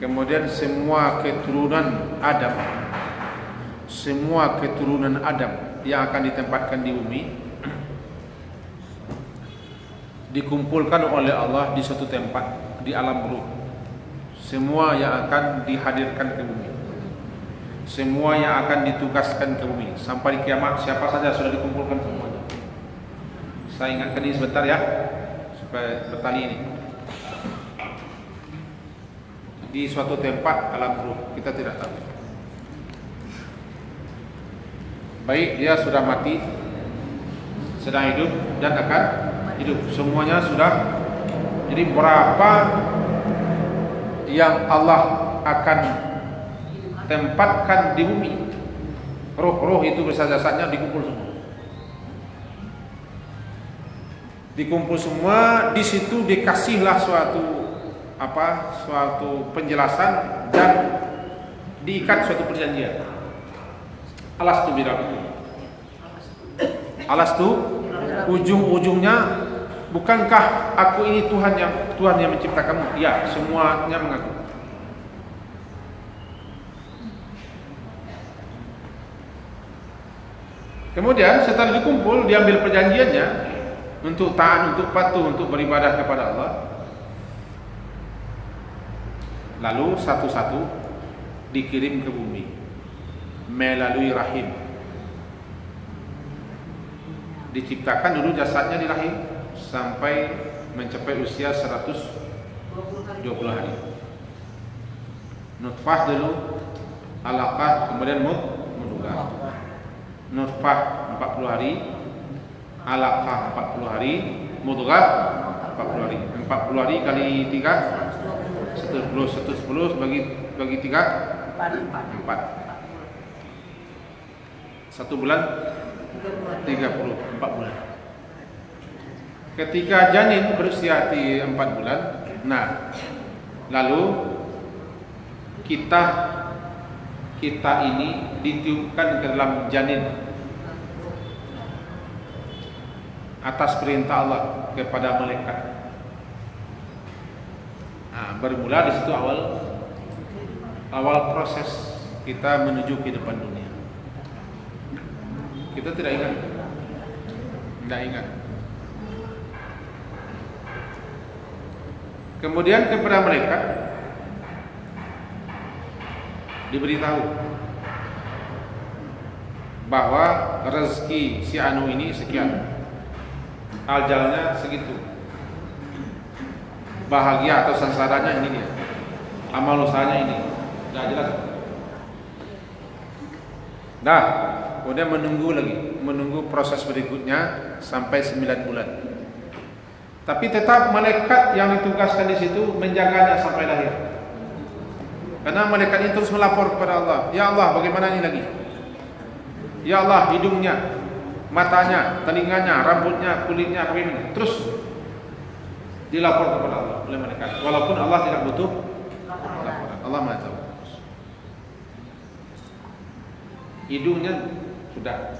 Kemudian semua keturunan Adam yang akan ditempatkan di bumi dikumpulkan oleh Allah di suatu tempat di alam ruh. Semua yang akan dihadirkan ke bumi, semua yang akan ditugaskan ke bumi sampai di kiamat, siapa saja sudah dikumpulkan semuanya. Saya ingatkan ini sebentar ya, supaya bertali ini. Di suatu tempat alam ruh, kita tidak tahu. Baik dia sudah mati, sedang hidup, dan akan hidup. Semuanya sudah. Jadi berapa yang Allah akan tempatkan di bumi, roh-roh itu bersaja-saja dikumpul semua. Dikumpul semua, di situ dikasihlah suatu penjelasan dan diikat suatu perjanjian. Alastu birabbikum. Alastu ujung-ujungnya, bukankah aku ini Tuhan yang menciptakanmu? Ya, semuanya mengaku. Kemudian setelah dikumpul, diambil perjanjiannya untuk taat, untuk patuh, untuk beribadah kepada Allah. Lalu satu-satu dikirim ke bumi melalui rahim. Diciptakan dulu jasadnya di rahim sampai mencapai usia 120 hari. Nutfah dulu, alaqah, kemudian mudghah. Nutfah 40 hari, alaqah 40 hari, mudghah 40 hari. 40 hari kali 3 110 bagi 3 4. 1 bulan 34 bulan. Ketika janin berusia 4 bulan, nah lalu kita ini ditiupkan ke dalam janin atas perintah Allah kepada malaikat. Nah, bermula di situ awal proses kita menuju kehidupan dunia. Kita tidak ingat. Kemudian kepada mereka diberitahu bahwa rezeki si anu ini sekian, ajalnya segitu, bahagia atau sengsaranya ini dia, amal usahanya ini, nggak jelas. Nah, kemudian menunggu proses berikutnya sampai 9 bulan. Tapi tetap malaikat yang ditugaskan di situ menjaganya sampai lahir. Karena malaikat ini terus melapor kepada Allah, ya Allah, bagaimana ini lagi? Ya Allah, hidungnya, matanya, telinganya, rambutnya, kulitnya, bagaimana? Terus dilapor kepada Allah oleh malaikat. Walaupun Allah tidak butuh laporan. Allah Maha tahu. Hidungnya sudah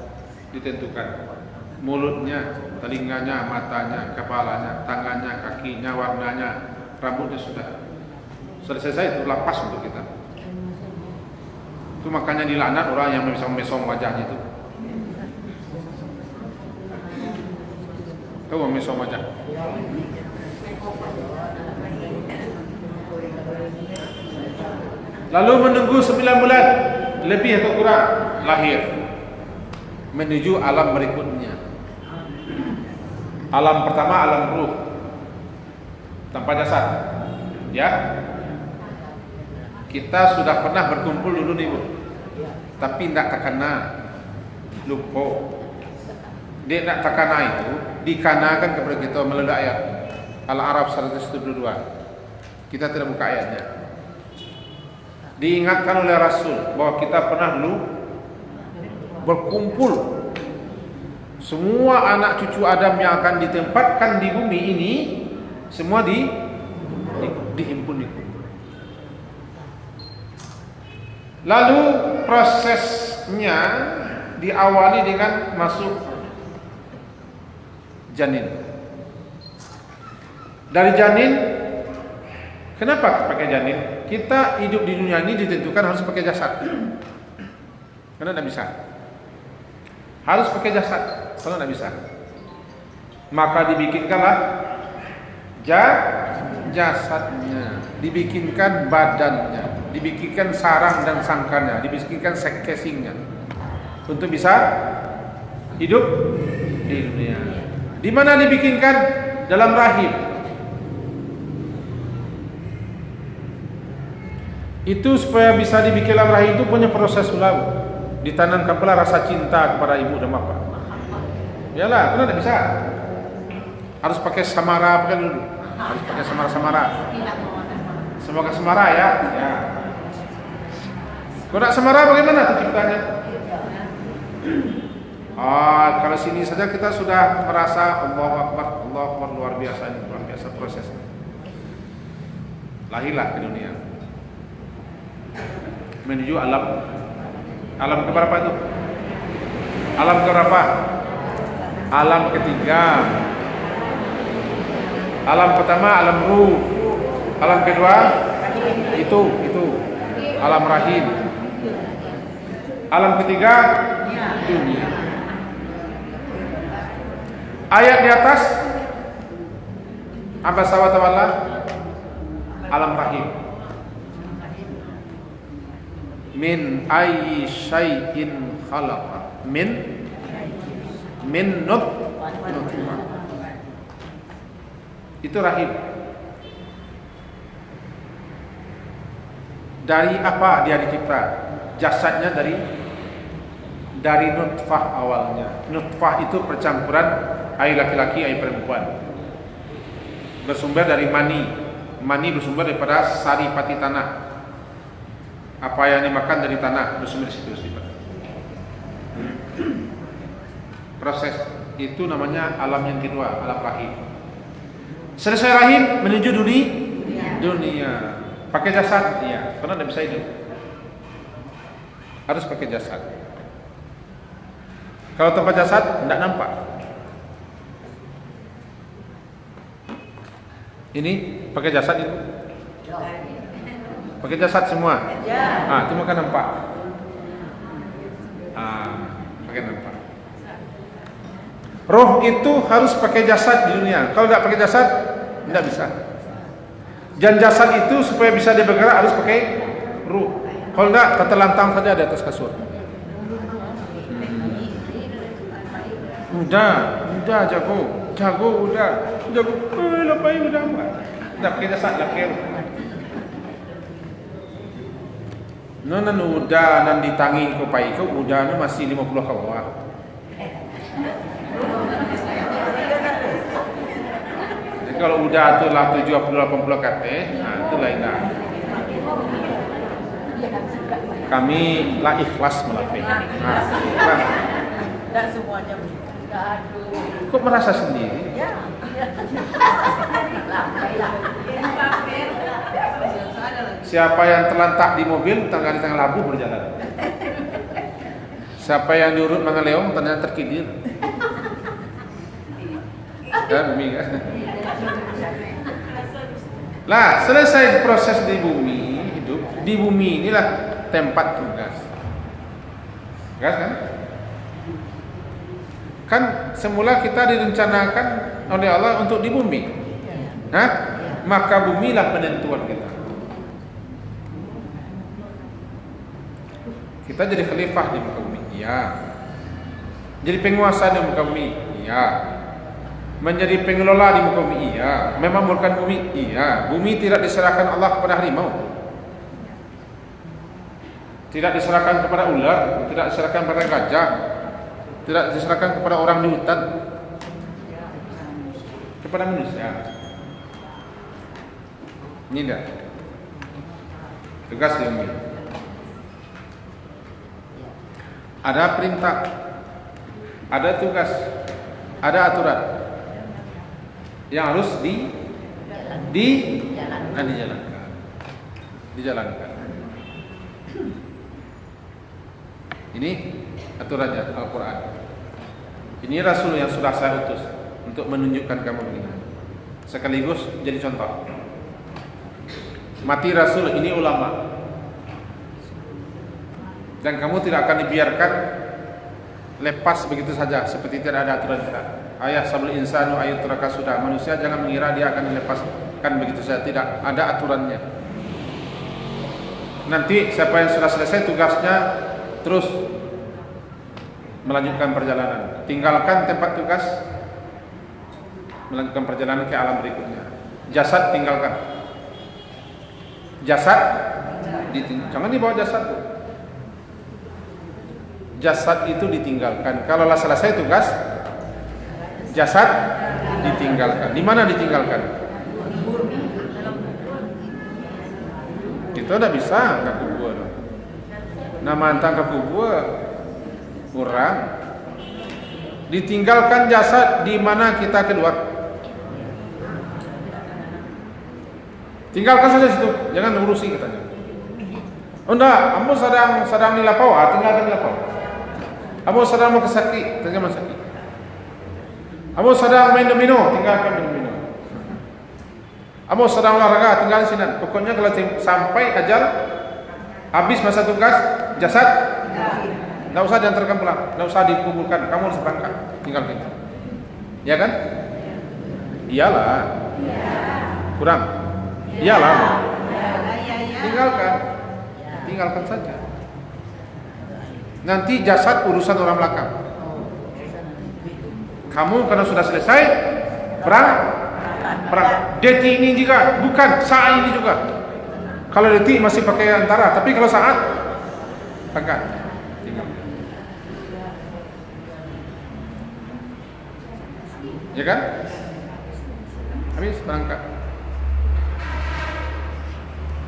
ditentukan, mulutnya, telinganya, matanya, kepalanya, tangannya, kakinya, warnanya, rambutnya sudah selesai, itu lapas untuk kita. Itu makanya dilaknat orang yang bisa memesong wajahnya itu. Tahu memesong wajah? Lalu menunggu 9 bulan lebih atau kurang lahir menuju alam berikutnya. Alam pertama alam ruh tanpa jasad. Ya. Kita sudah pernah berkumpul dulu nih Bu. Tapi tidak terkena, lupa. Dia tidak terkena itu dikanakan kepada kita melalui ayat Al-Araf 172. Kita tidak buka ayatnya. Diingatkan oleh Rasul bahwa kita pernah dulu berkumpul. Semua anak cucu Adam yang akan ditempatkan di bumi ini semua dihimpun di kubur. Lalu prosesnya diawali dengan masuk janin. Dari janin, kenapa pakai janin? Kita hidup di dunia ini ditentukan harus pakai jasad. Karena tidak bisa. Harus pakai jasad. Kalau tidak bisa, maka dibikinkanlah jasadnya, dibikinkan badannya, dibikinkan sarang dan sangkarnya, dibikinkan casingnya untuk bisa hidup di dunia. Di mana dibikinkan? Dalam rahim. Itu supaya bisa dibikin dalam rahim itu punya proses ulang. Ditanamkan pula rasa cinta kepada ibu dan bapak. Yalah, karena tidak bisa. Harus pakai samara, pakai dulu. Harus pakai samara-samara. Semoga samara ya. Ya. Kalau tidak samara bagaimana terciptanya? Kalau sini saja kita sudah merasa Allahu Akbar, Allahu Akbar, luar biasa ini, luar biasa prosesnya. Lahirlah ke dunia. Menuju alam. Alam keberapa itu? Alam keberapa? Alam ketiga. Alam pertama alam ruh. Alam kedua itu alam rahim. Alam ketiga dunia. Ayat di atas abasa wa tawalla alam rahim. Min ayyi syai'in khalaqa. Min nutfah. Itu rahim. Dari apa dia dicipta? Jasadnya dari nutfah awalnya. Nutfah itu percampuran air laki-laki, air perempuan. Bersumber dari mani. Mani bersumber daripada saripati tanah. Apa yang dimakan dari tanah bersumber di situ. Proses itu namanya alam yang kedua, alam rahim. Selesai rahim menuju dunia. Pakai jasad, iya, karena tidak bisa hidup. Harus pakai jasad. Kalau tanpa jasad tidak nampak. Ini pakai jasad itu. Pakai jasad semua. Itu maka nampak. Pakai nampak. Roh itu harus pakai jasad di dunia. Kalau tidak pakai jasad, tidak bisa. Dan jasad itu supaya bisa dia bergerak harus pakai ruh. Kalau tidak, tertelantang saja di atas kasur. Udah jago, udah. Lepas udah amat. Tidak pakai jasad, lah pakai ruh. Nan udah nan ditangi ke pai ke udah masih 50 ke bawah. Jadi kalau udah tu lah 70-80 kata, itu lain dah. Kami lah ikhlas melapih. Ikhlas. Tak semuanya. Kok merasa sendiri? Siapa yang terlantak di mobil tengah di tengah labu berjalan. Siapa yang diurut mangaleong ternyata terkidir. Bumi kan? Lah selesai proses di bumi hidup. Di bumi inilah tempat tugas. Tegas kan? Kan semula kita direncanakan oleh Allah untuk di bumi. Hah? Maka bumilah penentuan kita. Kita jadi khalifah di muka bumi. Iya. Jadi penguasa di muka bumi. Iya. Menjadi pengelola di muka bumi. Iya. Memamurkan bumi. Iya. Bumi tidak diserahkan Allah kepada harimau. Tidak diserahkan kepada ular, tidak diserahkan kepada gajah, tidak diserahkan kepada orang di hutan, kepada manusia. Ini dah tugas di bumi. Ada perintah, ada tugas, ada aturan yang harus dijalankan. Ini aturannya Al-Quran. Ini Rasul yang sudah saya utus untuk menunjukkan kamu begini. Sekaligus jadi contoh. Mati Rasul, ini ulama. Dan kamu tidak akan dibiarkan lepas begitu saja seperti tidak ada aturan kita. Ayah sabul insanu ayutraka sudah. Manusia jangan mengira dia akan dilepaskan begitu saja. Tidak, ada aturannya. Nanti siapa yang sudah selesai tugasnya terus melanjutkan perjalanan. Tinggalkan tempat tugas, melanjutkan perjalanan ke alam berikutnya. Jasad tinggalkan. Jasad ditinggalkan. Jangan dibawa jasad. Jasad itu ditinggalkan. Kalau lah selesai tugas, jasad ditinggalkan. Di mana ditinggalkan? Kita tidak bisa ke kubur. Nama antang ke kubur kurang. Ditinggalkan jasad di mana kita keluar. Tinggalkan saja situ, jangan urusi katanya. Oh enggak, kamu sedang di lapau, tinggalkan di lapau. Kamu sedang mau kesakit, tinggalkan sakit. Kamu sedang main domino, tinggalkan main domino. Kamu sedang olahraga, tinggalkan sinan. Pokoknya kalau sampai ajal, habis masa tugas, jasad, tidak usah diantarkan pulang, tidak usah dikuburkan. Kamu harus berangkat, tinggal kita. Ya kan? Iyalah. Kurang. Iyalah. Tinggalkan saja. Nanti jasad urusan orang belakang. Kamu karena sudah selesai perang. Detik ini juga bukan, saat ini juga. Kalau detik masih pakai antara, tapi kalau saat angkat. Ya kan? Habis berangkat.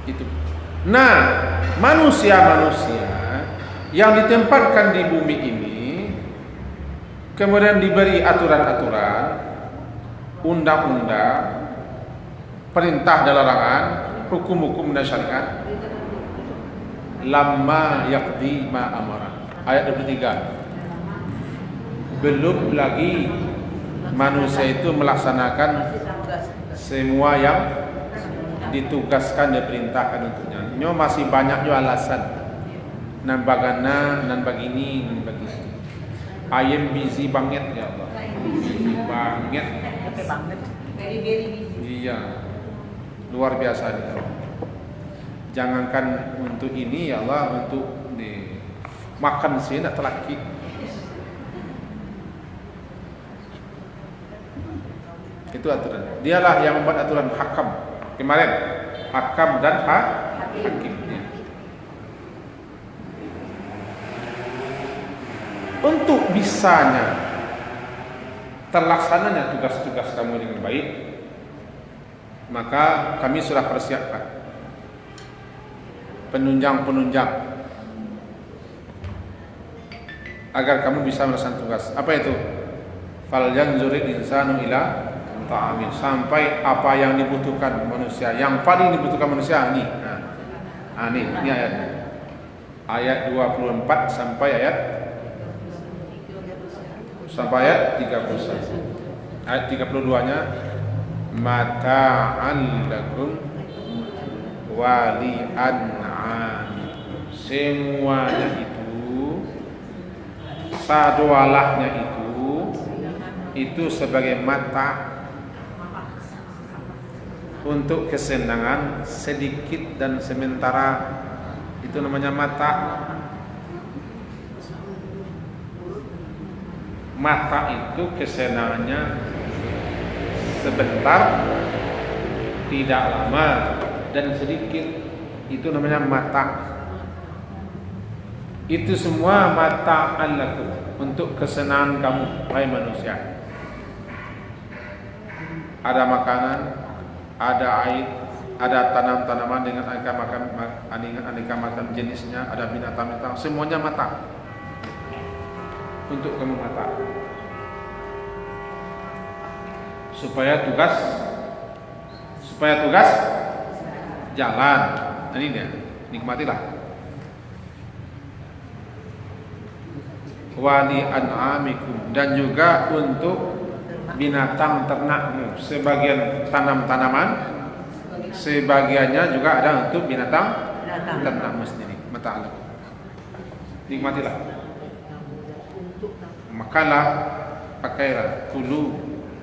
Itu. Nah, manusia-manusia yang ditempatkan di bumi ini kemudian diberi aturan-aturan, undang-undang, perintah dan larangan, hukum-hukum dan syariat. Lamma yaqdi ma amara. Ayat 23. Belum lagi manusia itu melaksanakan semua yang ditugaskan dan diperintahkan untuknya. Nyo masih banyak jo alasan. Nan bagana, nan begini, nan begitu. I am busy banget ya Allah. Busy banget. Very busy. Iya. Luar biasa nih. Jangankan untuk ini ya Allah, untuk nih makan sih nak telaki. Itu aturan. Dialah yang membuat aturan hakam. Kemarin hakam dan hakim. Untuk bisanya terlaksananya tugas-tugas kamu dengan baik, maka kami sudah persiapkan penunjang-penunjang agar kamu bisa melaksanakan tugas. Apa itu? Fal yanzuril insanu ila ta'amil, sampai apa yang dibutuhkan manusia, yang paling dibutuhkan manusia ini. Ini ayatnya. Ayat 24 sampai ayat 31. Ayat 32-nya mata'an lakum wali an'am. Semuanya itu sadwalahnya itu sebagai mata untuk kesenangan sedikit dan sementara, itu namanya mata. Mata itu kesenangannya sebentar, tidak lama, dan sedikit, itu namanya mata. Itu semua mata Allah untuk kesenangan kamu, wahai manusia. Ada makanan, ada air, ada tanam-tanaman dengan aneka macam jenisnya, ada binatang-binatang, semuanya mata. Untuk kamu mata. Supaya tugas jalan. Ini dia, nikmatilah. Wali an'amikum, dan juga untuk binatang ternakmu. Sebagian tanam-tanaman, sebagiannya juga ada untuk binatang ternakmu sendiri. Mata Allah. Nikmatilah. Makanlah, pakailah, kulu,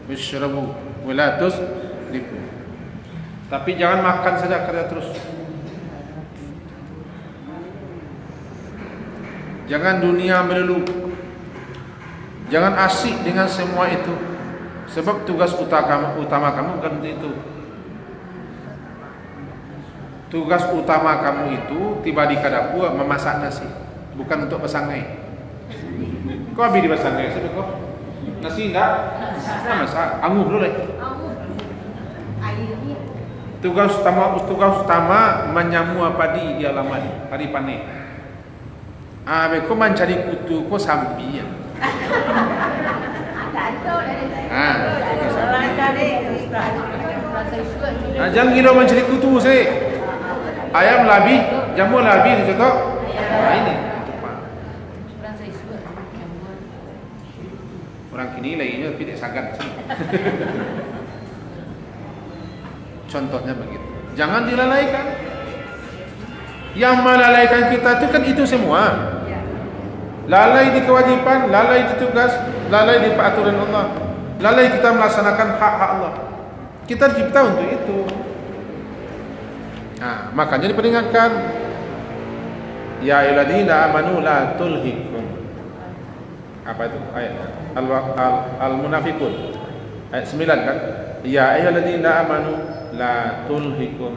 washrabu, wala tusrifu. Tapi jangan makan saja kerja terus. Jangan dunia melulu. Jangan asyik dengan semua itu. Sebab tugas utama kamu bukan untuk itu. Tugas utama kamu itu tiba di dapur memasak nasi, bukan untuk pesangai. Kau habis di pesangai, sebab kau nasi enggak masak, anguh dulu leh. Tugas utama menyamua padi di halaman hari panen. Kau mencari kutu, kau sambil ya. Jangan kira mencari kutu sih. Ayam labi, jamu labi dicetok. Ini. Orang kini lainnya tidak sangat. Contohnya begitu. Jangan dilalaikan. Yang melalaikan kita itu kan itu semua. Lalai di kewajiban, lalai di tugas, lalai di peraturan Allah, lalai kita melaksanakan hak-hak Allah. Kita dicipta untuk itu. Nah, makanya diperingatkan, ya ayyuhalladzina amanu la tulhikum. Apa itu ayatnya? Al-Munafiqun ayat 9 kan? Ya ayyuhalladzina amanu la tulhikum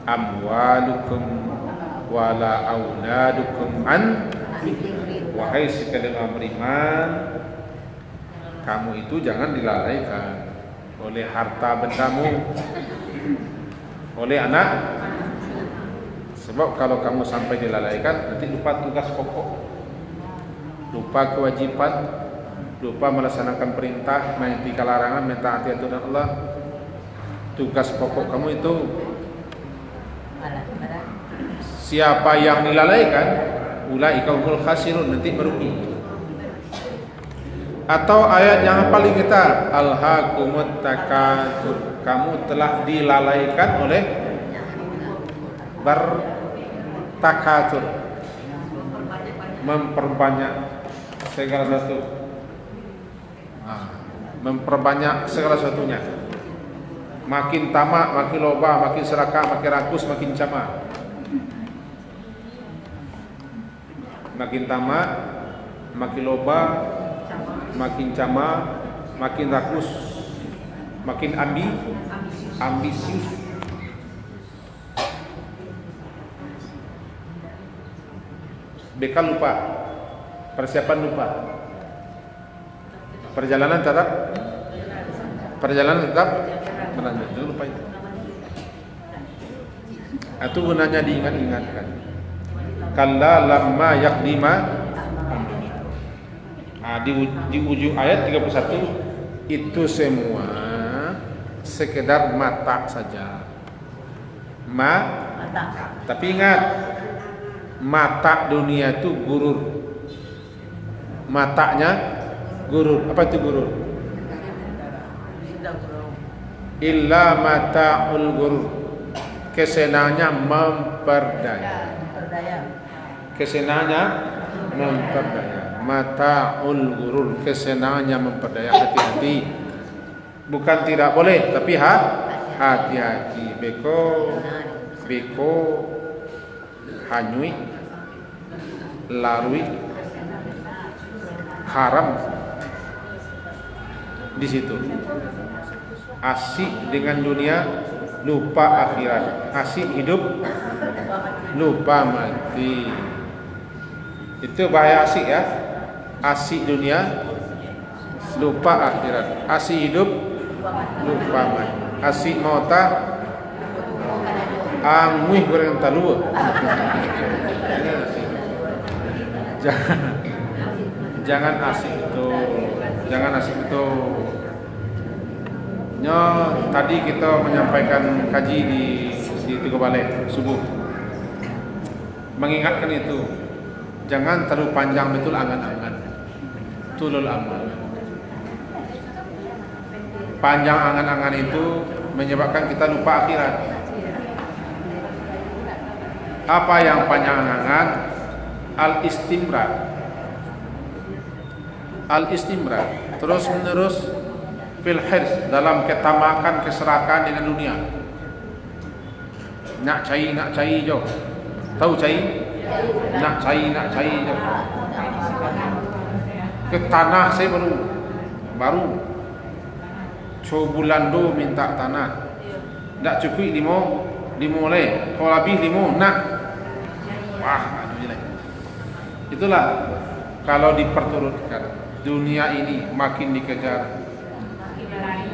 amwalukum wala auladukum an. Wahai sekalian beriman, kamu itu jangan dilalaikan oleh harta bendamu, oleh anak. Sebab kalau kamu sampai dilalaikan, nanti lupa tugas pokok, lupa kewajiban, lupa melaksanakan perintah, mengikuti larangan, mentaati aturan Allah. Tugas pokok kamu itu, siapa yang dilalaikan, ulaika humul khasirun, nanti merugi. Atau ayat yang paling kita, alhaakumut takatsur, kamu telah dilalaikan oleh bertakatsur, memperbanyak segala sesuatu, memperbanyak segala sesuatunya. Makin tamak, makin loba, makin serakah, makin rakus, makin camak. Makin tamak, makin loba, makin camak, makin rakus, makin ambisius. Bekal lupa, persiapan lupa, perjalanan tetap berlanjut, jangan lupa itu. Itu gunanya diingat-ingatkan. Kalla lamma yaqdima. Di ujung ayat 31 itu semua sekedar mata saja. Tapi ingat, mata dunia itu gurur. Matanya gurur. Apa itu gurur? Illa mata'ul gurur. Kesenangannya memperdaya. Kesenangannya memperdaya. mata'ul ghurur, kesenangan yang memperdaya. Hati-hati. Bukan tidak boleh, tapi hati-hati. Beko hanyui larui haram di situ. Asik dengan dunia, lupa akhirat. Asik hidup, lupa mati. Itu bahaya asik ya. Asik dunia, lupa akhirat. Asik hidup, lupa mati. Asik mauta, angwih goreng talua. Jangan asik itu. Jangan asik itu. Tadi kita menyampaikan kaji di Tiga Balai subuh, mengingatkan itu, jangan terlalu panjang betul angan-angan, tulul amal. Panjang angan-angan itu menyebabkan kita lupa akhirat. Apa yang panjang angan? Al-istimrar, terus menerus fil hirs, dalam ketamakan, keserakan dengan dunia. Nak cai jo. Tahu cai? Nak cai jo. Ke tanah saya baru cobulando minta tanah. Tak cukup limo le. Kalau lebih limo nak. Wah, aduh jelek. Itulah kalau diperturutkan, dunia ini makin dikejar,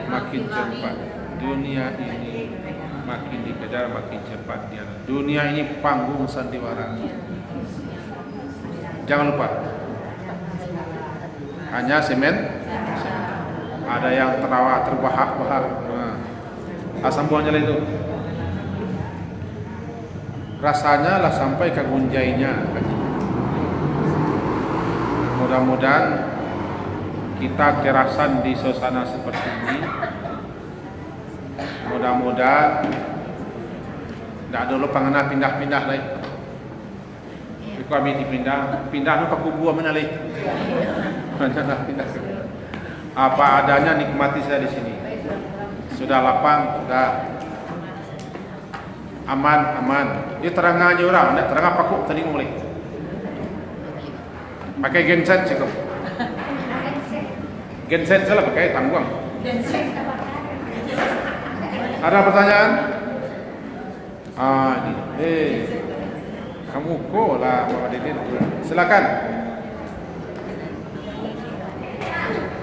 makin cepat. Dunia ini makin dikejar, makin cepat. Dunia ini panggung sandiwara. Jangan lupa, hanya semen. Ada yang terbahak-bahak. Asam buahnya itu. Rasanya lah sampai ke gunjainya. Mudah-mudahan kita kerasan di suasana seperti ini. Mudah-mudahan tidak ada lupa ngena pindah-pindah lagi. Kami pindah nu ke kubu mana lagi? Pindah. Apa adanya nikmati saya di sini. Sudah lapang, sudah aman. Ini terang aja orang, tidak terang apa kok tadi mulai. Pakai genset cukup. Genset salah pakai tanggung. Ada pertanyaan? Ini. Kamu kok lah Bapak Didin. Silakan.